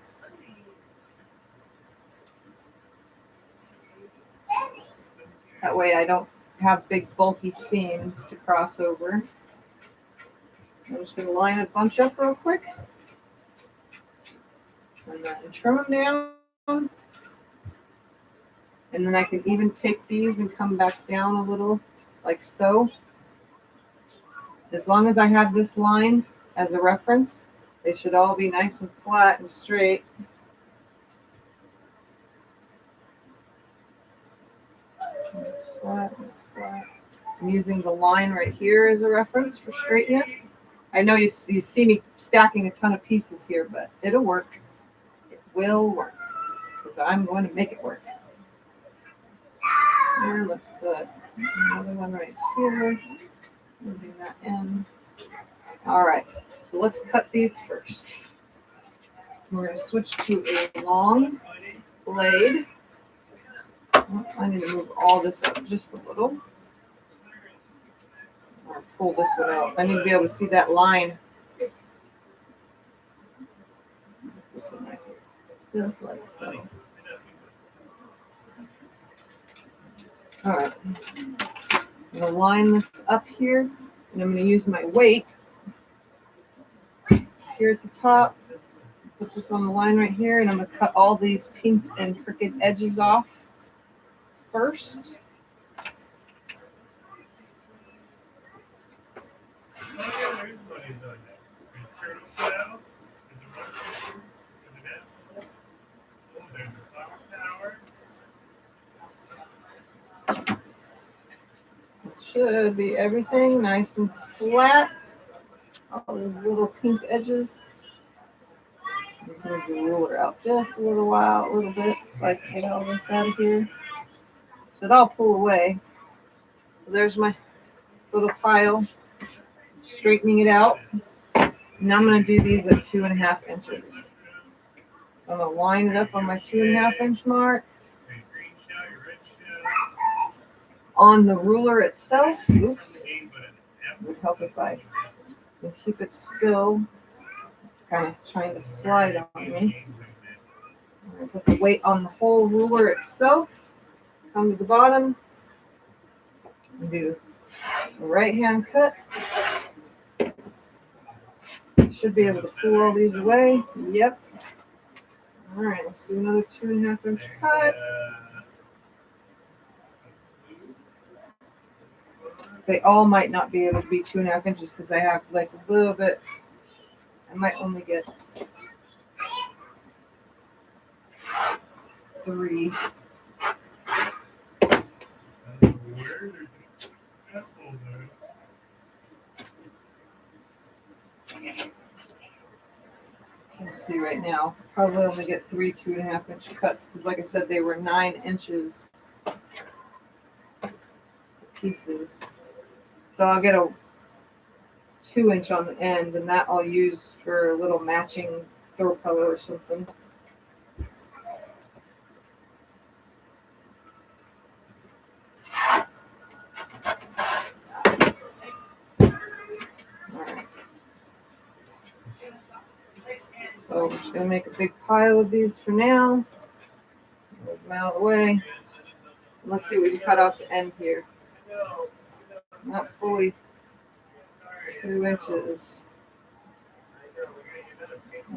That way I don't have big bulky seams to cross over. I'm just going to line a bunch up real quick. And then trim them down. And then I can even take these and come back down a little, like so. As long as I have this line as a reference, they should all be nice and flat and straight. That's flat, that's flat. I'm using the line right here as a reference for straightness. I know you see me stacking a ton of pieces here, but it'll work. It will work, because I'm going to make it work. And let's put another one right here. Using that end. All right, so let's cut these first. We're going to switch to a long blade. Oh, I need to move all this up just a little. Or pull this one out. I need to be able to see that line. This one right here. Just like so. All right. I'm going to line this up here, and I'm going to use my weight here at the top. put this on the line right here, and I'm going to cut all these pinked and crooked edges off first. Should be everything nice and flat. All these little pink edges. Let's move the ruler out just a little bit, so I can get all this out of here. So it'll pull away. So there's my little file, straightening it out. Now I'm going to do these at 2.5 inches. So I'm going to line it up on my 2.5 inch mark. On the ruler itself, oops, it would help if I can keep it still. It's kind of trying to slide on me. I'm going to put the weight on the whole ruler itself. Come to the bottom and do a right hand cut. Should be able to pull all these away. Yep. All right, let's do another 2.5 inch cut. They all might not be able to be 2.5 inches because I have like a little bit. I might only get 3. Let's see right now. Probably only get 3 2.5 inch cuts because, like I said, they were 9 inches pieces. So I'll get a 2 inch on the end, and that I'll use for a little matching throw color or something. Alright. So I'm just going to make a big pile of these for now. Move them out of the way. Let's see what we can cut off the end here. Not fully 2 inches.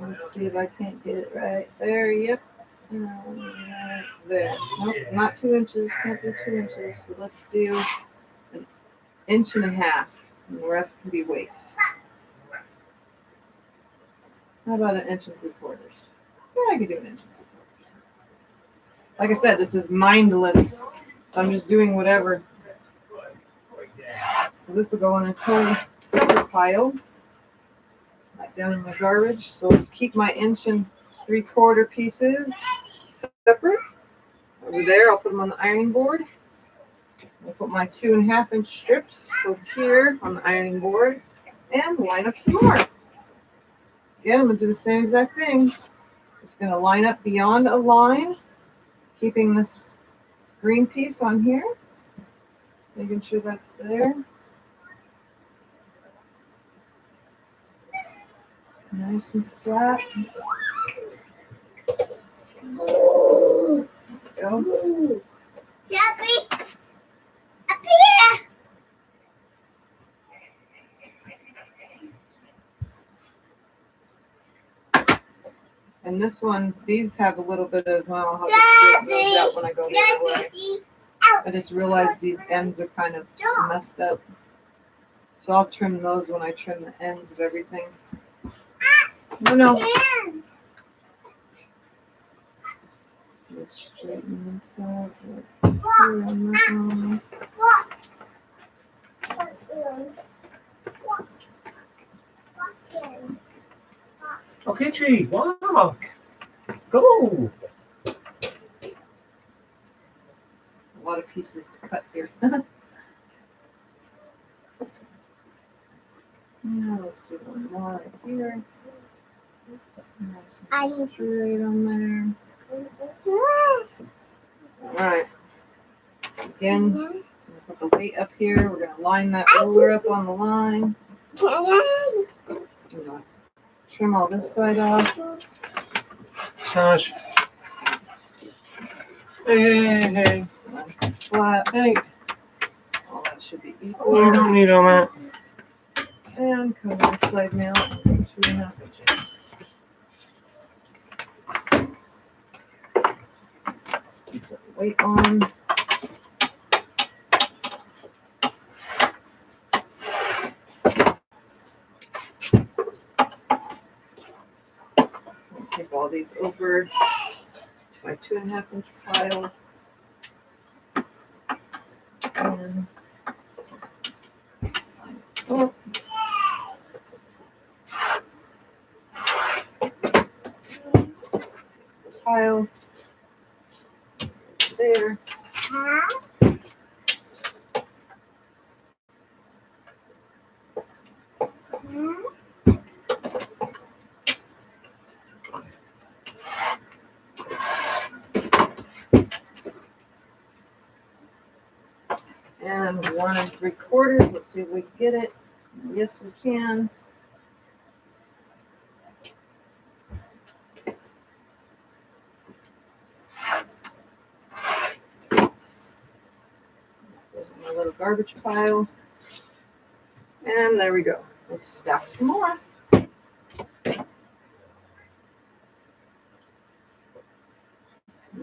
Let's see if I can't get it right there. Yep. Right there. Nope, not 2 inches. Can't do 2 inches. So let's do 1.5 inches, and the rest can be waist. How about 1 3/4 inches? Yeah, I could do 1 3/4 inches. Like I said, this is mindless, so I'm just doing whatever. So this will go in a totally separate pile, like down in my garbage. So let's keep my 1 3/4 inch pieces separate. Over there, I'll put them on the ironing board. I'll put my 2.5 inch strips over here on the ironing board and line up some more. Again, I'm going to do the same exact thing. Just going to line up beyond a line, keeping this green piece on here, making sure that's there. Nice and flat. There we go. Jeffrey, up here. And this one, these have a little bit of, well, I'll have to straighten those out when I go the other way. I just realized these ends are kind of messed up. So I'll trim those when I trim the ends of everything. No. Let's straighten this out. Okay, Tree, walk. Go. There's a lot of pieces to cut here. Now let's do one more right here. Nice straight on there. Alright. Again, I'm gonna put the weight up here. We're gonna line that ruler up on the line. Trim all this side off. Sash. Hey. Nice and flat. Hey. All that should be You equal. don't need all that. And cover this side now. 2.5 inches. Put the weight on. Take all these over to my 2.5-inch pile. And oh. Pile there. And 1 3/4. Let's see if we can get it. Yes, we can. There's my little garbage pile. And there we go. Let's stack some more.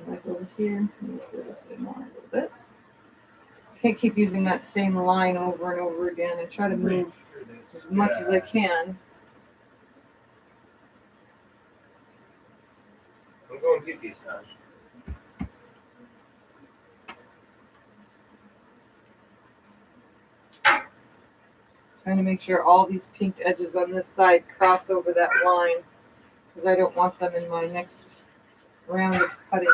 Like over here. Let's go this way more a little bit. Can't keep using that same line over and over again. I try to move as much as I can. I'm going to get these, Sash. Trying to make sure all these pinked edges on this side cross over that line because I don't want them in my next round of cutting.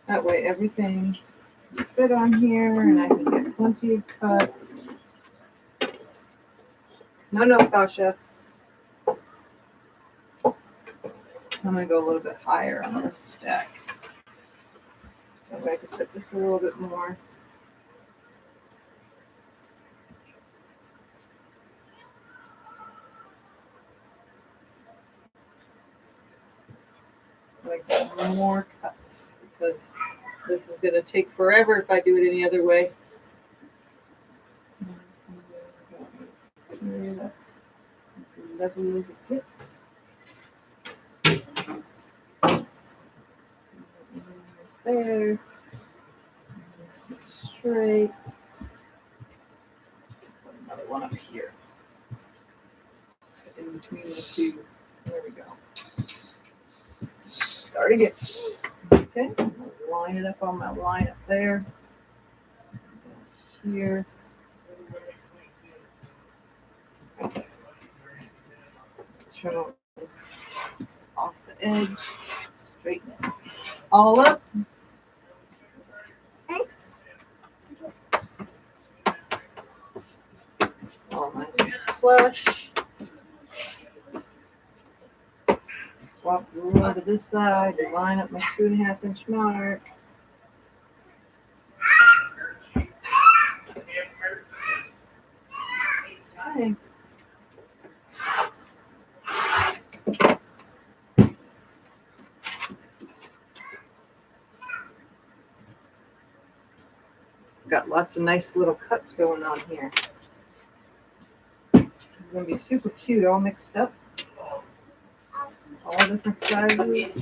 That way everything will fit on here and I can get plenty of cuts. No, Sasha. I'm going to go a little bit higher on this stack. Maybe I could put just a little bit more. Like more cuts because this is going to take forever if I do it any other way. That's as level as it gets. There. Straight. Put another one up here. In between the two. There we go. Start again. Okay. Line it up on my line up there. Here. Okay. Trim off the edge. Straighten it all up. All nice and flush. Swap the roll to this side and line up my 2.5-inch mark. Okay. Got lots of nice little cuts going on here. It's going to be super cute, all mixed up. All different sizes.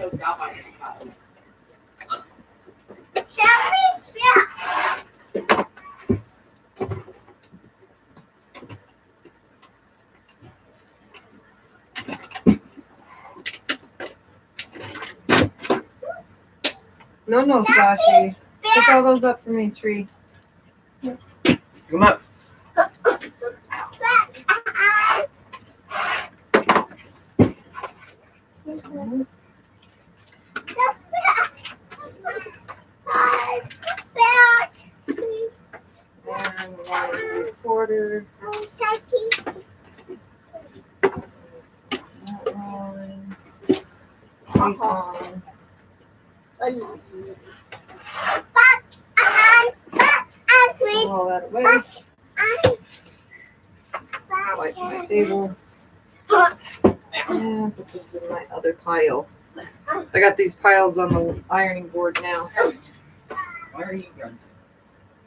No, Sashi. Pick all those up for me, Tree. Come up. And 1 3/4. Rolling. Sweet on. All that away. Wipe my table. And put this in my other pile. So I got these piles on the ironing board now. Why are you running?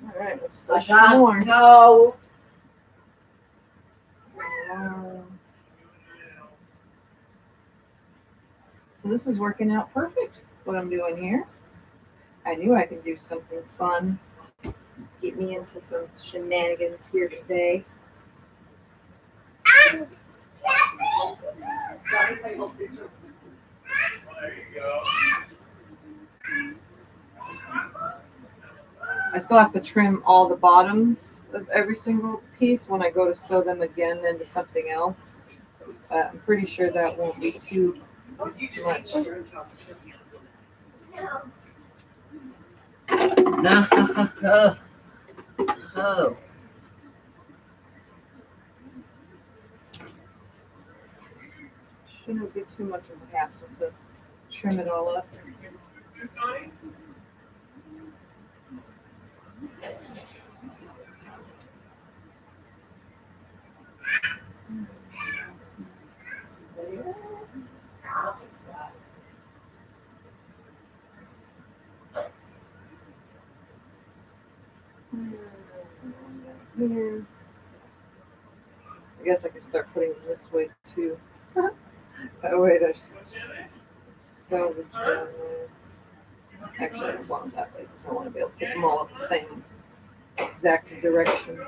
All right, let's do some more. No. So this is working out perfect, what I'm doing here. I knew I could do something fun. Get me into some shenanigans here today. Ah, I still have to trim all the bottoms of every single piece when I go to sew them again into something else. I'm pretty sure that won't be too much. No. Oh. Shouldn't be too much of a hassle to trim it all up. Here. I guess I could start putting them this way too. That way there's salvage down there. Actually, I don't want them that way because I want to be able to put them all up the same exact direction.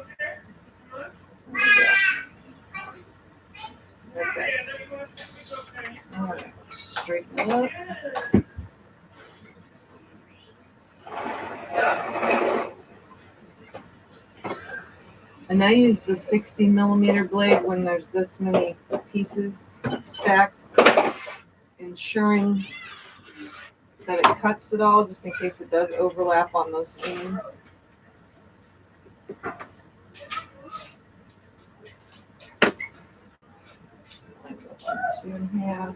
Okay. All right, straighten it up. And I use the 60mm blade when there's this many pieces stacked, ensuring that it cuts it all just in case it does overlap on those seams. Two and a half.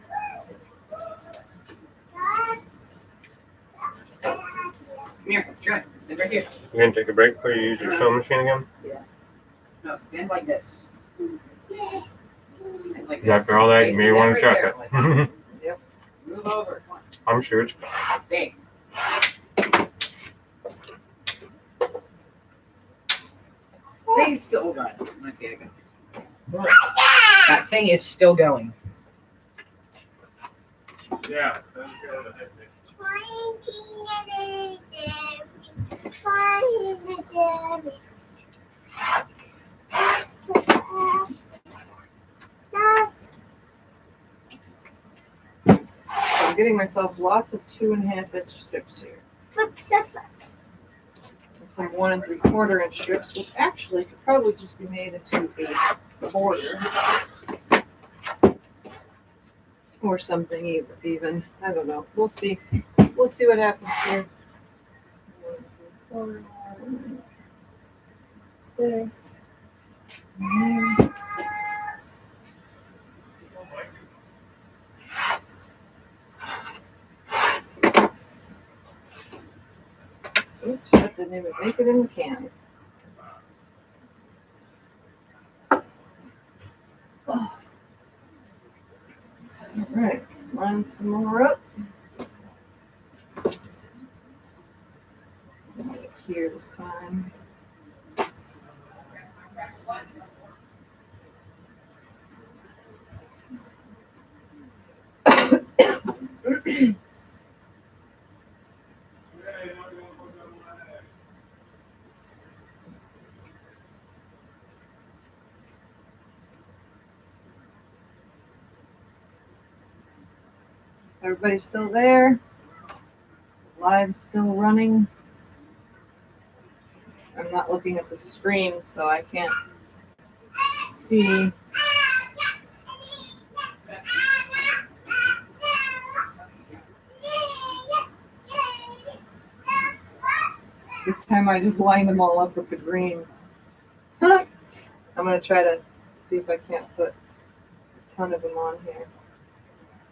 Come here, try. Sit right here. You gonna take a break before you use your sewing machine again? No, stand like this. Stand like this. After all that, you may Stand want to right check there. it. Move over. Come I'm sure it's on. Stay. Thing's still going. Okay, I got this. That thing is still going. Yeah. I'm getting myself lots of 2.5-inch strips here. And some 1 3/4-inch strips, which actually could probably just be made into a border. Or something even. I don't know. We'll see. We'll see what happens here. There. Oops, that didn't even make it in the can. Oh. All right, line some more up. Here this time. Everybody's still there. Live's still running. I'm not looking at the screen, so I can't see. This time I just lined them all up with the greens. I'm going to try to see if I can't put a ton of them on here.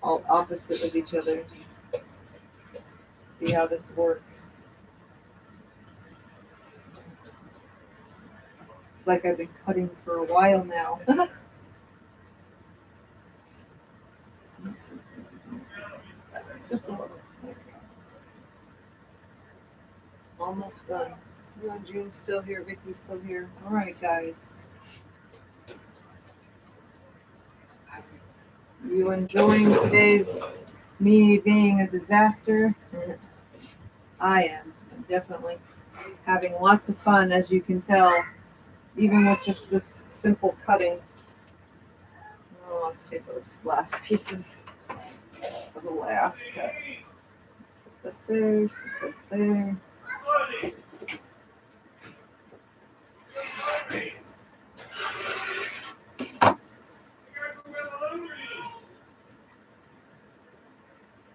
All opposite of each other. See how this works. It's like I've been cutting for a while now. Just a little. There we go. Almost done. Yeah, June's still here. Vicky's still here. All right, guys. You enjoying today's me being a disaster, I am. I'm definitely having lots of fun, as you can tell, even with just this simple cutting. Oh, let's see those last pieces of the last cut. Sit that there, sit that there.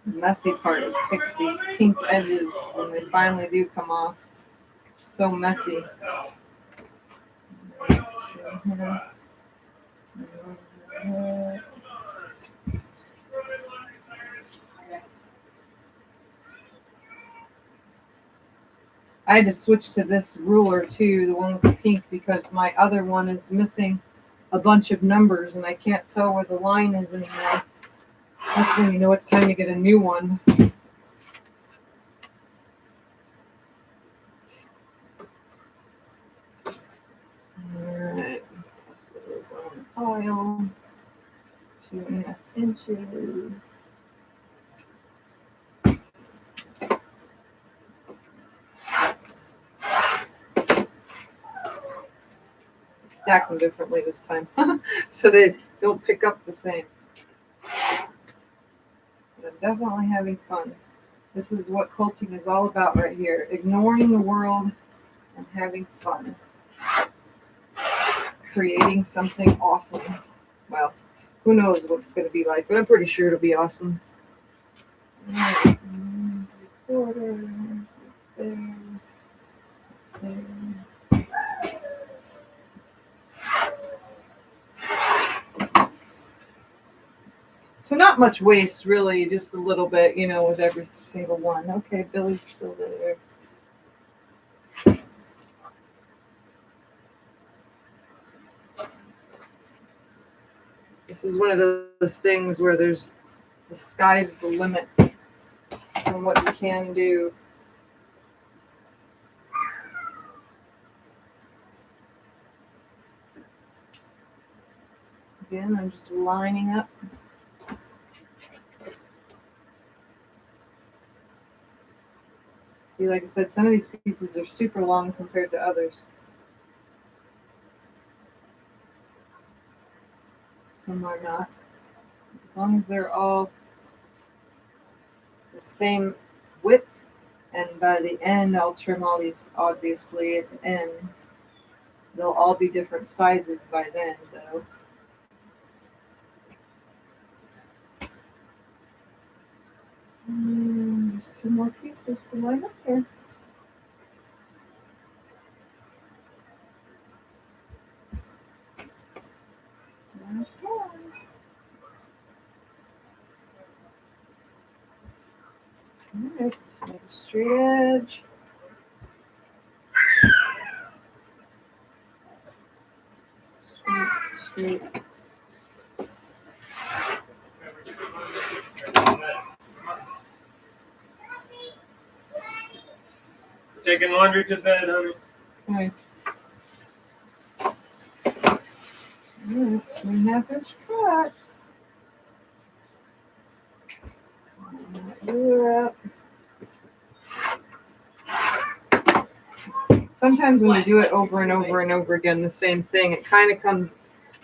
The messy part is pick these pink edges when they finally do come off. It's so messy. I had to switch to this ruler too, the one with the pink, because my other one is missing a bunch of numbers and I can't tell where the line is anymore. That's when you know it's time to get a new one. Alright, toss this over on the pile. 2.5 inches. Stack them differently this time so they don't pick up the same. But I'm definitely having fun. This is what quilting is all about right here. Ignoring the world and having fun. Creating something awesome. Well, who knows what it's going to be like, but I'm pretty sure it'll be awesome. Right. Quarter. There. There. So not much waste, really, just a little bit, you know, with every single one. Okay, Billy's still there. This is one of those things where the sky's the limit on what you can do. Again, I'm just lining up. See, like I said, some of these pieces are super long compared to others. Some are not. As long as they're all the same width, and by the end I'll trim all these obviously at the ends. They'll all be different sizes by then though. There's 2 more pieces to line up here. There's one. Alright, let's make a straight edge. Straight. Taking laundry to bed, honey. Okay. Alright, 2.5 inch cuts. Ruler up. Sometimes when you do it over and over and over again, the same thing, it kind of comes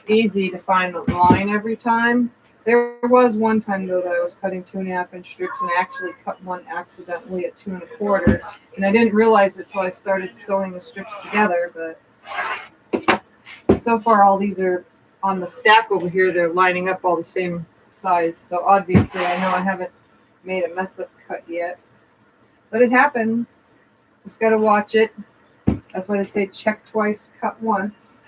easy to find the line every time. There was one time though that I was cutting 2.5 inch strips and I actually cut one accidentally at 2 1/4, and I didn't realize it till I started sewing the strips together. But so far, all these are on the stack over here. They're lining up all the same size, so obviously I know I haven't made a mess up cut yet, but it happens. Just gotta watch it. That's why they say check twice, cut once.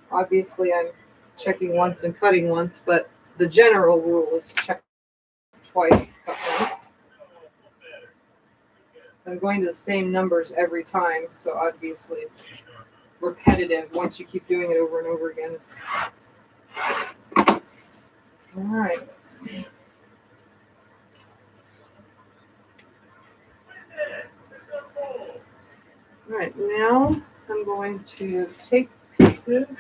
Obviously, I'm checking once and cutting once, but the general rule is check twice, cut once. I'm going to the same numbers every time, so obviously it's repetitive once you keep doing it over and over again. All right. All right, now I'm going to take pieces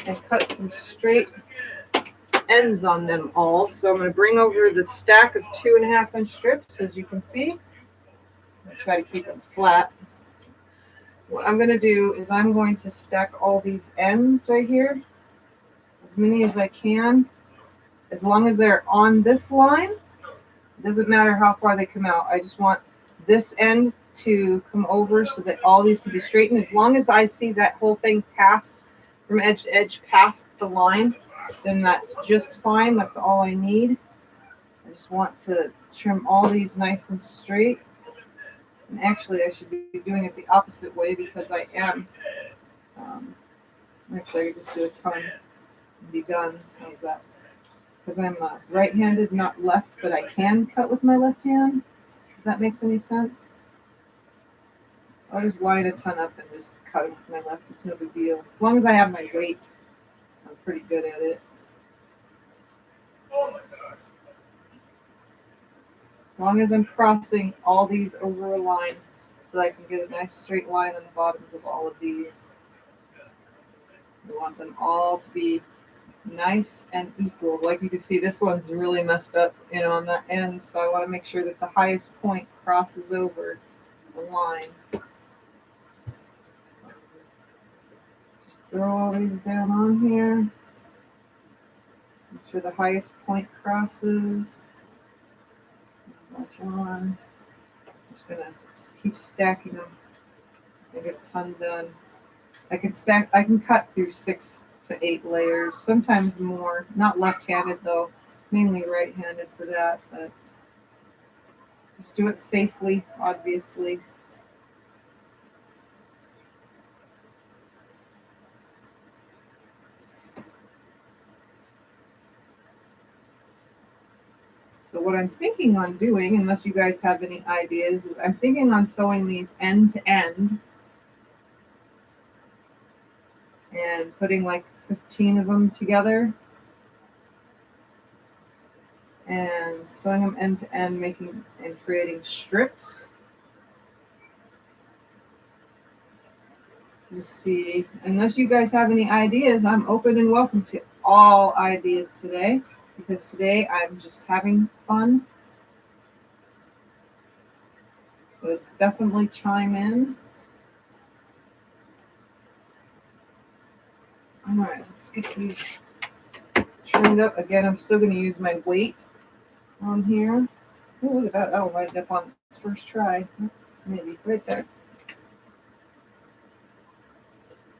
and cut some straight ends on them all. So I'm going to bring over the stack of 2.5-inch strips, as you can see. I'll try to keep them flat. What I'm going to do is I'm going to stack all these ends right here, as many as I can, as long as they're on this line. It doesn't matter how far they come out. I just want this end to come over so that all these can be straightened. As long as I see that whole thing pass from edge to edge past the line, then that's just fine. That's all I need. I just want to trim all these nice and straight. And actually, I should be doing it the opposite way because I am. Actually, I could just do a ton and be done. How's that? Because I'm right-handed, not left, but I can cut with my left hand. If that makes any sense. So I'll just line a ton up and just cut it with my left. It's no big deal. As long as I have my weight, I'm pretty good at it. As long as I'm crossing all these over a line so that I can get a nice straight line on the bottoms of all of these. We want them all to be nice and equal. Like you can see, this one's really messed up, on that end. So I want to make sure that the highest point crosses over the line. Just throw all these down on here. Make sure the highest point crosses. On. I'm just gonna keep stacking them. Just gonna get a ton done. I can cut through 6 to 8 layers, sometimes more. Not left-handed though, mainly right-handed for that, but just do it safely, obviously. So what I'm thinking on doing, unless you guys have any ideas, is I'm thinking on sewing these end to end and putting like 15 of them together and sewing them end to end, making and creating strips. You see, unless you guys have any ideas, I'm open and welcome to all ideas today, because today I'm just having fun. So definitely chime in. All right, let's get these trimmed up. Again, I'm still going to use my weight on here. Oh, look at that. That'll wind up on its first try. Maybe right there.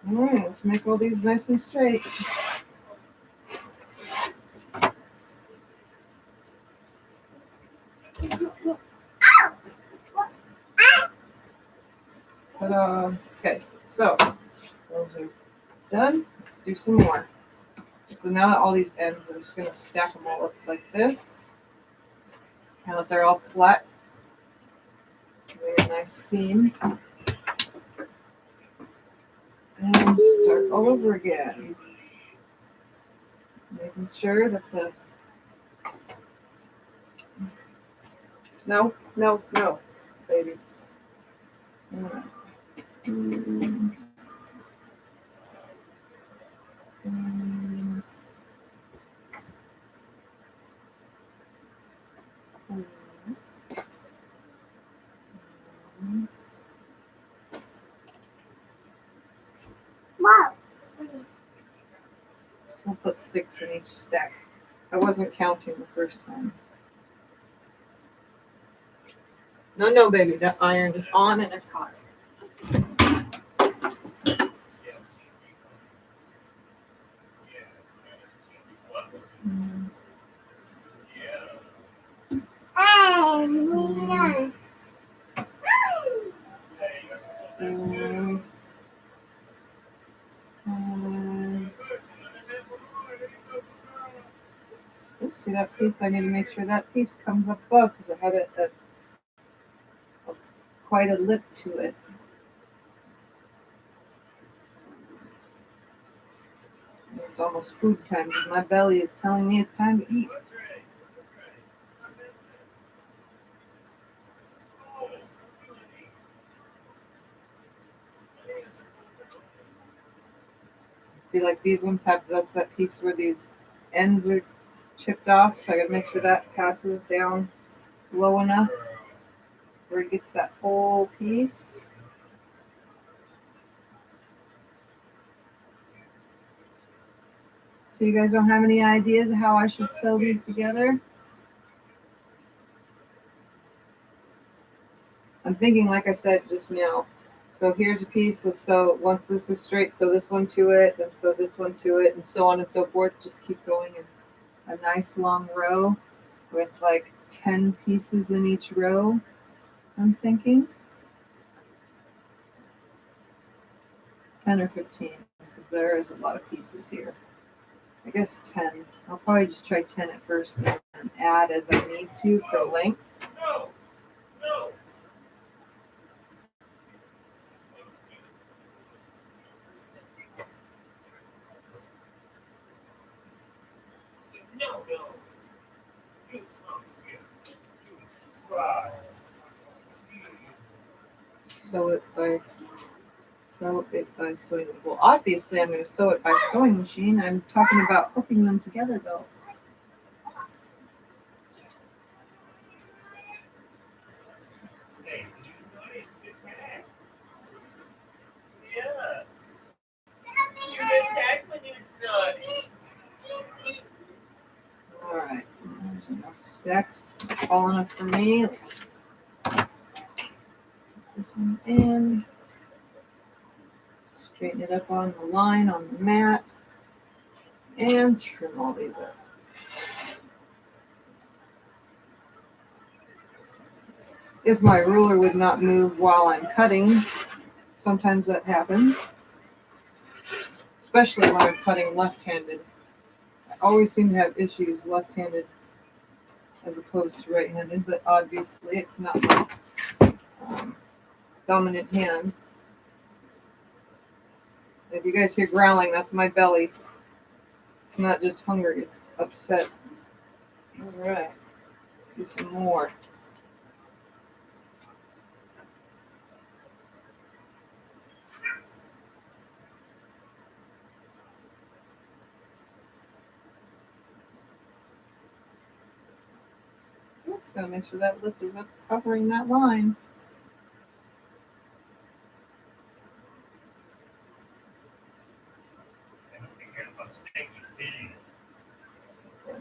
All right, let's make all these nice and straight. Ta-da. Okay, so those are done. Let's do some more. So now that all these ends, I'm just going to stack them all up like this. Now that they're all flat, make a nice seam. And start all over again. Making sure that the... No, baby. All right. Wow. So we'll put 6 in each stack. I wasn't counting the first time. No, baby, that iron is on and it's hot. Oops, see that piece? I need to make sure that piece comes up above because I had quite a lip to it. It's almost food time because my belly is telling me it's time to eat. See, like these ones have, that's that piece where these ends are chipped off, so I gotta make sure that passes down low enough where it gets that whole piece. So you guys don't have any ideas of how I should sew these together? I'm thinking, like I said just now. So here's a piece. Let's sew, once this is straight, sew this one to it, then sew this one to it, and so on and so forth. Just keep going in a nice long row with like 10 pieces in each row, I'm thinking. 10 or 15, because there is a lot of pieces here. I guess 10. I'll probably just try 10 at first and add as I need to for length. Sew it by sewing. Well, obviously I'm going to sew it by sewing machine. I'm talking about hooking them together though. All right, there's enough stacks. It's all enough for me. Let's put this one in. Straighten it up on the line on the mat and trim all these up. If my ruler would not move while I'm cutting, sometimes that happens, especially when I'm cutting left-handed. I always seem to have issues left-handed as opposed to right-handed, but obviously it's not my dominant hand. If you guys hear growling, that's my belly. It's not just hungry, it's upset. All right, let's do some more. Gotta make sure that lip is up covering that line.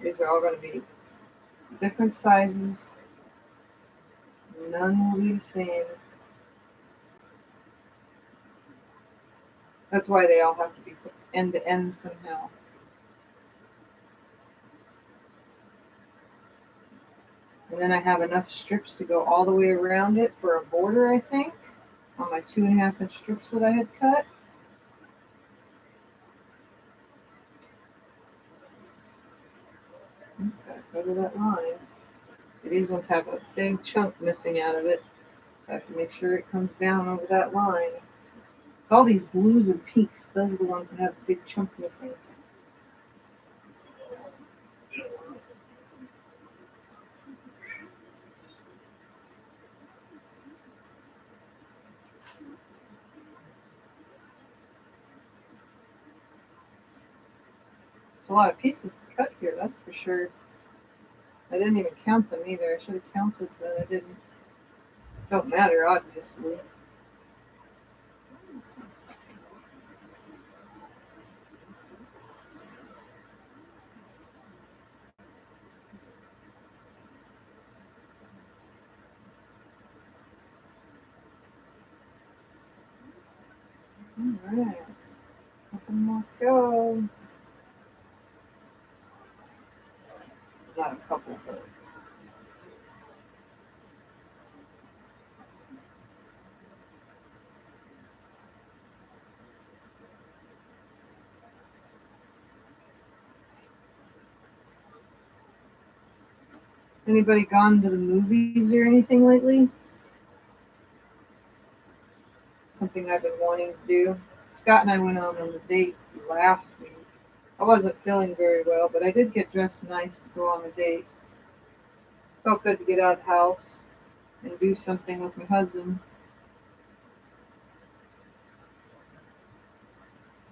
These are all going to be different sizes. None will be the same. That's why they all have to be put end to end somehow. And then I have enough strips to go all the way around it for a border, I think, on my 2.5 inch strips that I had cut. Gotta cover that line. See, these ones have a big chunk missing out of it, so I have to make sure it comes down over that line. It's all these blues and pinks. Those are the ones that have a big chunk missing. There's a lot of pieces to cut here, that's for sure. I didn't even count them either. I should have counted, but I didn't. Don't matter, obviously. Alright. Couple more go. Not a couple, but anybody gone to the movies or anything lately? Something I've been wanting to do. Scott and I went on a date last week. I wasn't feeling very well, but I did get dressed nice to go on a date. Felt good to get out of the house and do something with my husband.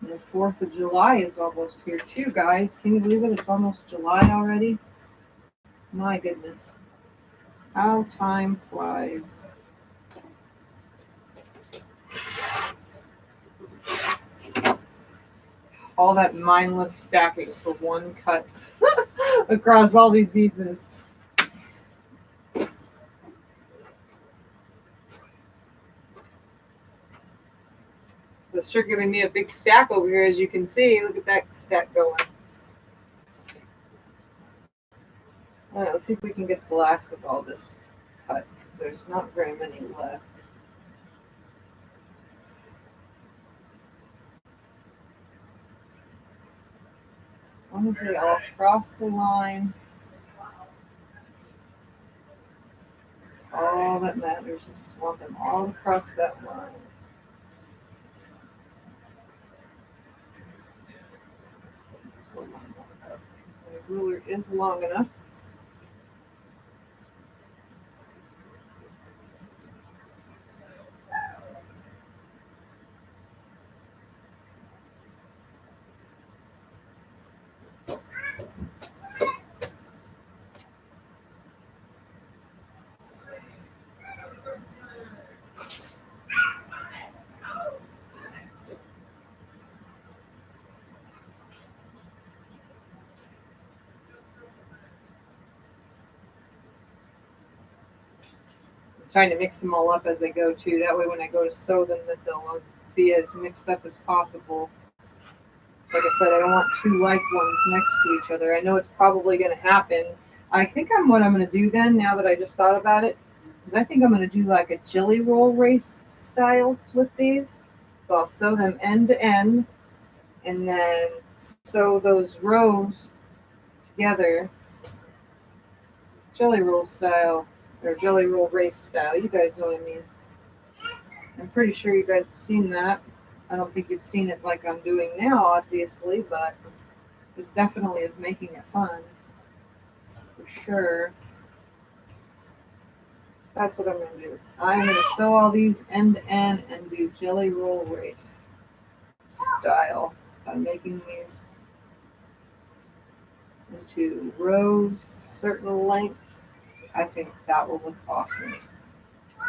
And the 4th of July is almost here too, guys. Can you believe it? It's almost July already. My goodness. How time flies. All that mindless stacking for one cut across all these pieces. It's sure giving me a big stack over here, as you can see. Look at that stack going. All right, let's see if we can get the last of all this cut, because there's not very many left. As long as they all cross the line, that's all that matters. You just want them all to cross that line. That's what I'm talking about, because my ruler is long enough. Trying to mix them all up as I go too. That way when I go to sew them, that they'll be as mixed up as possible. Like I said, I don't want two like ones next to each other. I know it's probably going to happen. I think what I'm going to do then, now that I just thought about it, is I think I'm going to do like a jelly roll race style with these. So I'll sew them end to end and then sew those rows together, jelly roll style. Or jelly roll race style. You guys know what I mean. I'm pretty sure you guys have seen that. I don't think you've seen it like I'm doing now, obviously, but this definitely is making it fun. For sure. That's what I'm going to do. I'm going to sew all these end to end and do jelly roll race style. I'm making these into rows, certain length. I think that will look awesome,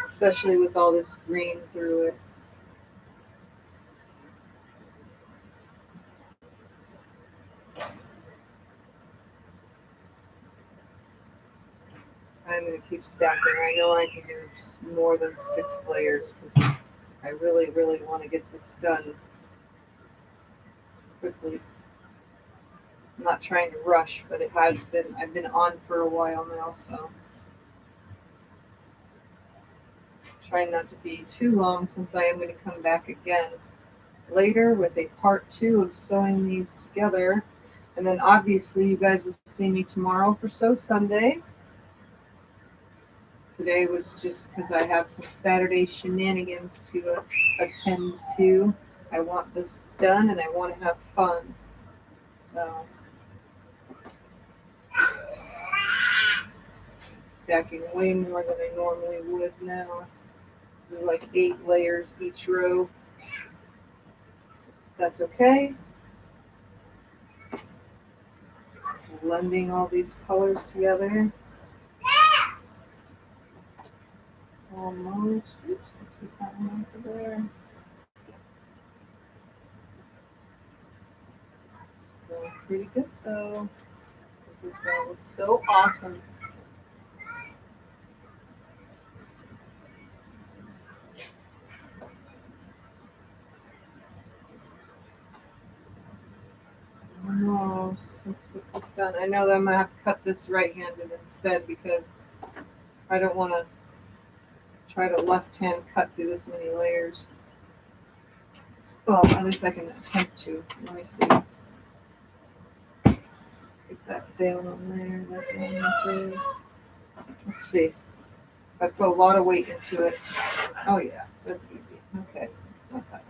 especially with all this green through it. I'm going to keep stacking. I know I can do more than 6 layers because I really, really want to get this done quickly. I'm not trying to rush, but I've been on for a while now, so trying not to be too long since I am going to come back again later with a part 2 of sewing these together. And then obviously you guys will see me tomorrow for Sew Sunday. Today was just because I have some Saturday shenanigans to attend to. I want this done and I want to have fun. So stacking way more than I normally would now. This is like 8 layers each row. That's okay. Blending all these colors together. Almost. Oops, let's get that one over there. It's going pretty good though. This is going to look so awesome. Almost. Let's get this done. I know that I'm going to have to cut this right-handed instead because I don't want to try to left-hand cut through this many layers. Well, at least I can attempt to. Let me see. Let's get that down on there. That down there. Let's see. I put a lot of weight into it. Oh yeah, that's easy. Okay, it's not that.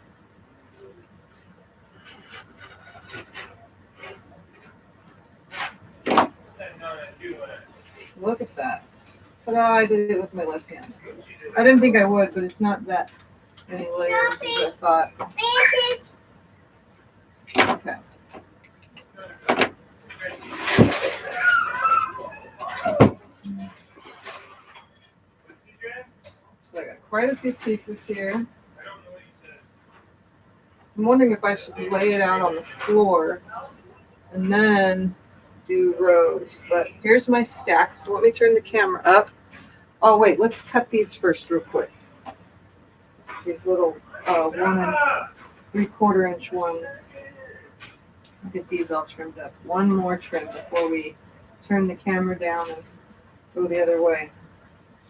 Look at that. Ta-da, I did it with my left hand. I didn't think I would, but it's not that many layers as I thought. Okay. So I got quite a few pieces here. I'm wondering if I should lay it out on the floor and then do rows. But here's my stack. So let me turn the camera up. Oh wait, let's cut these first real quick. These little 1 3/4 inch ones. Get these all trimmed up. One more trim before we turn the camera down and go the other way.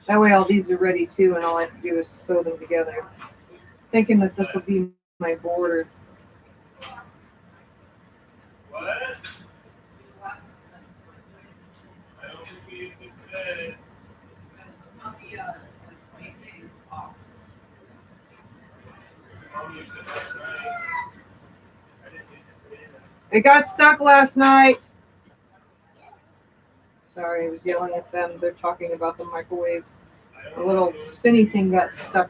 That way all these are ready too, and all I have to do is sew them together. Thinking that this will be my border. It got stuck last night. Sorry, I was yelling at them. They're talking about the microwave. A little spinny thing got stuck.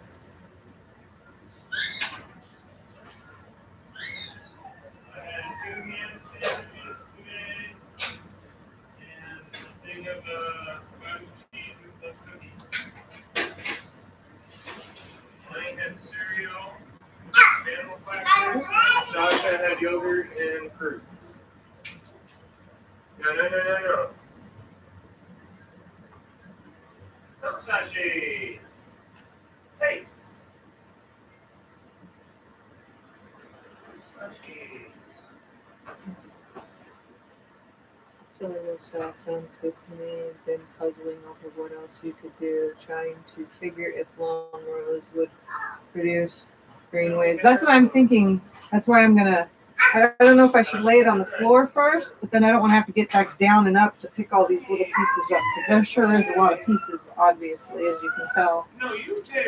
Sasha had yogurt and fruit. No. Sashi. Hey. Sashi. Sounds good to me. I've been puzzling over what else you could do, trying to figure if long rows would produce green waves. That's what I'm thinking. That's why I'm gonna. I don't know if I should lay it on the floor first, but then I don't want to have to get back down and up to pick all these little pieces up because I'm sure there's a lot of pieces, obviously, as you can tell.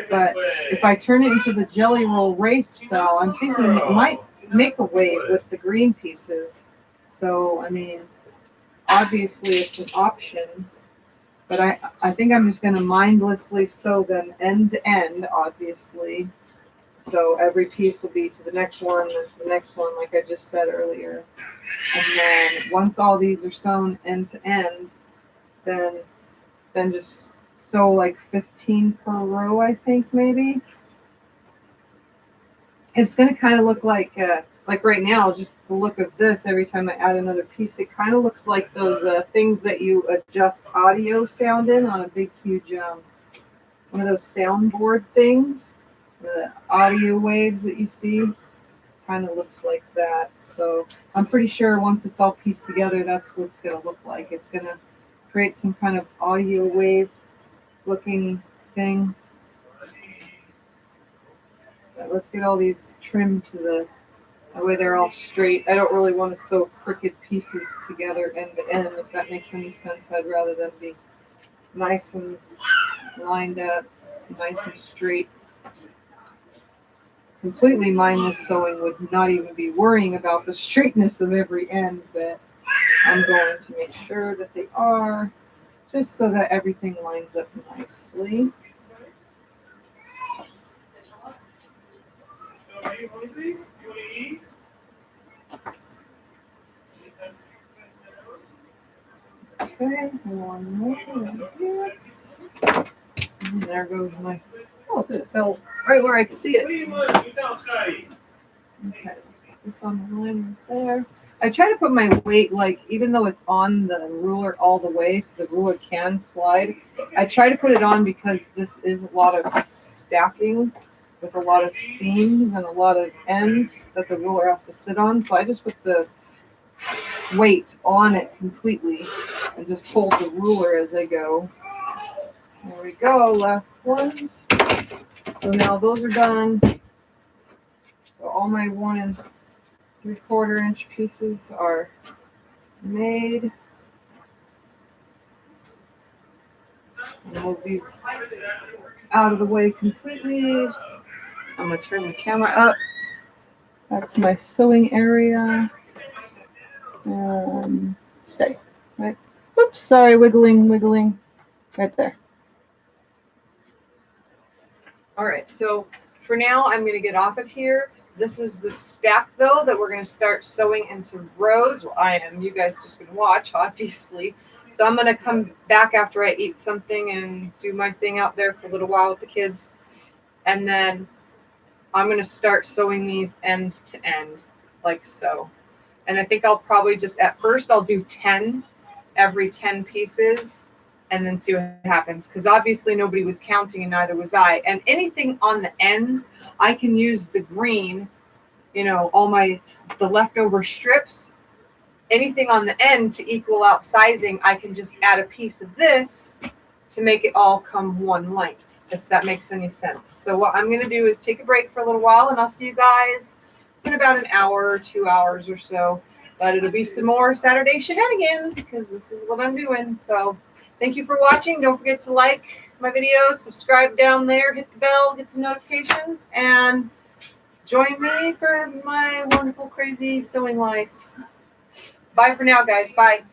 But if I turn it into the jelly roll race style, I'm thinking it might make a wave with the green pieces. So I mean, obviously it's an option, but I think I'm just going to mindlessly sew them end to end, obviously. So every piece will be to the next one, then to the next one, like I just said earlier. And then once all these are sewn end to end, then just sew like 15 per row, I think maybe. It's going to kind of look like right now, just the look of this, every time I add another piece, it kind of looks like those things that you adjust audio sound in on a big, huge, one of those soundboard things. The audio waves that you see kind of looks like that. So I'm pretty sure once it's all pieced together, that's what it's going to look like. It's going to create some kind of audio wave looking thing. But let's get all these trimmed to that way they're all straight. I don't really want to sew crooked pieces together end to end, if that makes any sense. I'd rather them be nice and lined up, nice and straight. Completely mindless sewing would not even be worrying about the straightness of every end, but I'm going to make sure that they are, just so that everything lines up nicely. Okay, one more right here. And there goes my, oh, it fell right where I could see it. Okay, let's put this on the line right there. I try to put my weight, like, even though it's on the ruler all the way, so the ruler can slide, I try to put it on because this is a lot of stacking with a lot of seams and a lot of ends that the ruler has to sit on. So I just put the weight on it completely and just hold the ruler as I go. There we go, last ones. So now those are done. So all my 1 3/4 inch pieces are made. I'll move these out of the way completely. I'm going to turn the camera up back to my sewing area. Stay. Right. Oops, sorry, wiggling right there. All right, so for now, I'm going to get off of here. This is the stack though that we're going to start sewing into rows. Well, I am. You guys just going to watch, obviously. So I'm going to come back after I eat something and do my thing out there for a little while with the kids. And then I'm going to start sewing these end to end, like so. And I think I'll probably just, at first, I'll do 10 every 10 pieces and then see what happens. Because obviously nobody was counting and neither was I. And anything on the ends, I can use the green, you know, the leftover strips. Anything on the end to equal out sizing, I can just add a piece of this to make it all come one length, if that makes any sense. So what I'm going to do is take a break for a little while, and I'll see you guys in about an hour or 2 hours or so. But it'll be some more Saturday shenanigans because this is what I'm doing. So thank you for watching. Don't forget to like my videos, subscribe down there, hit the bell, get some notifications, and join me for my wonderful, crazy sewing life. Bye for now, guys. Bye.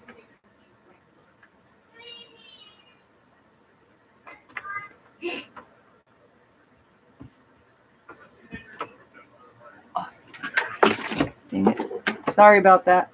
Dang it. Sorry about that.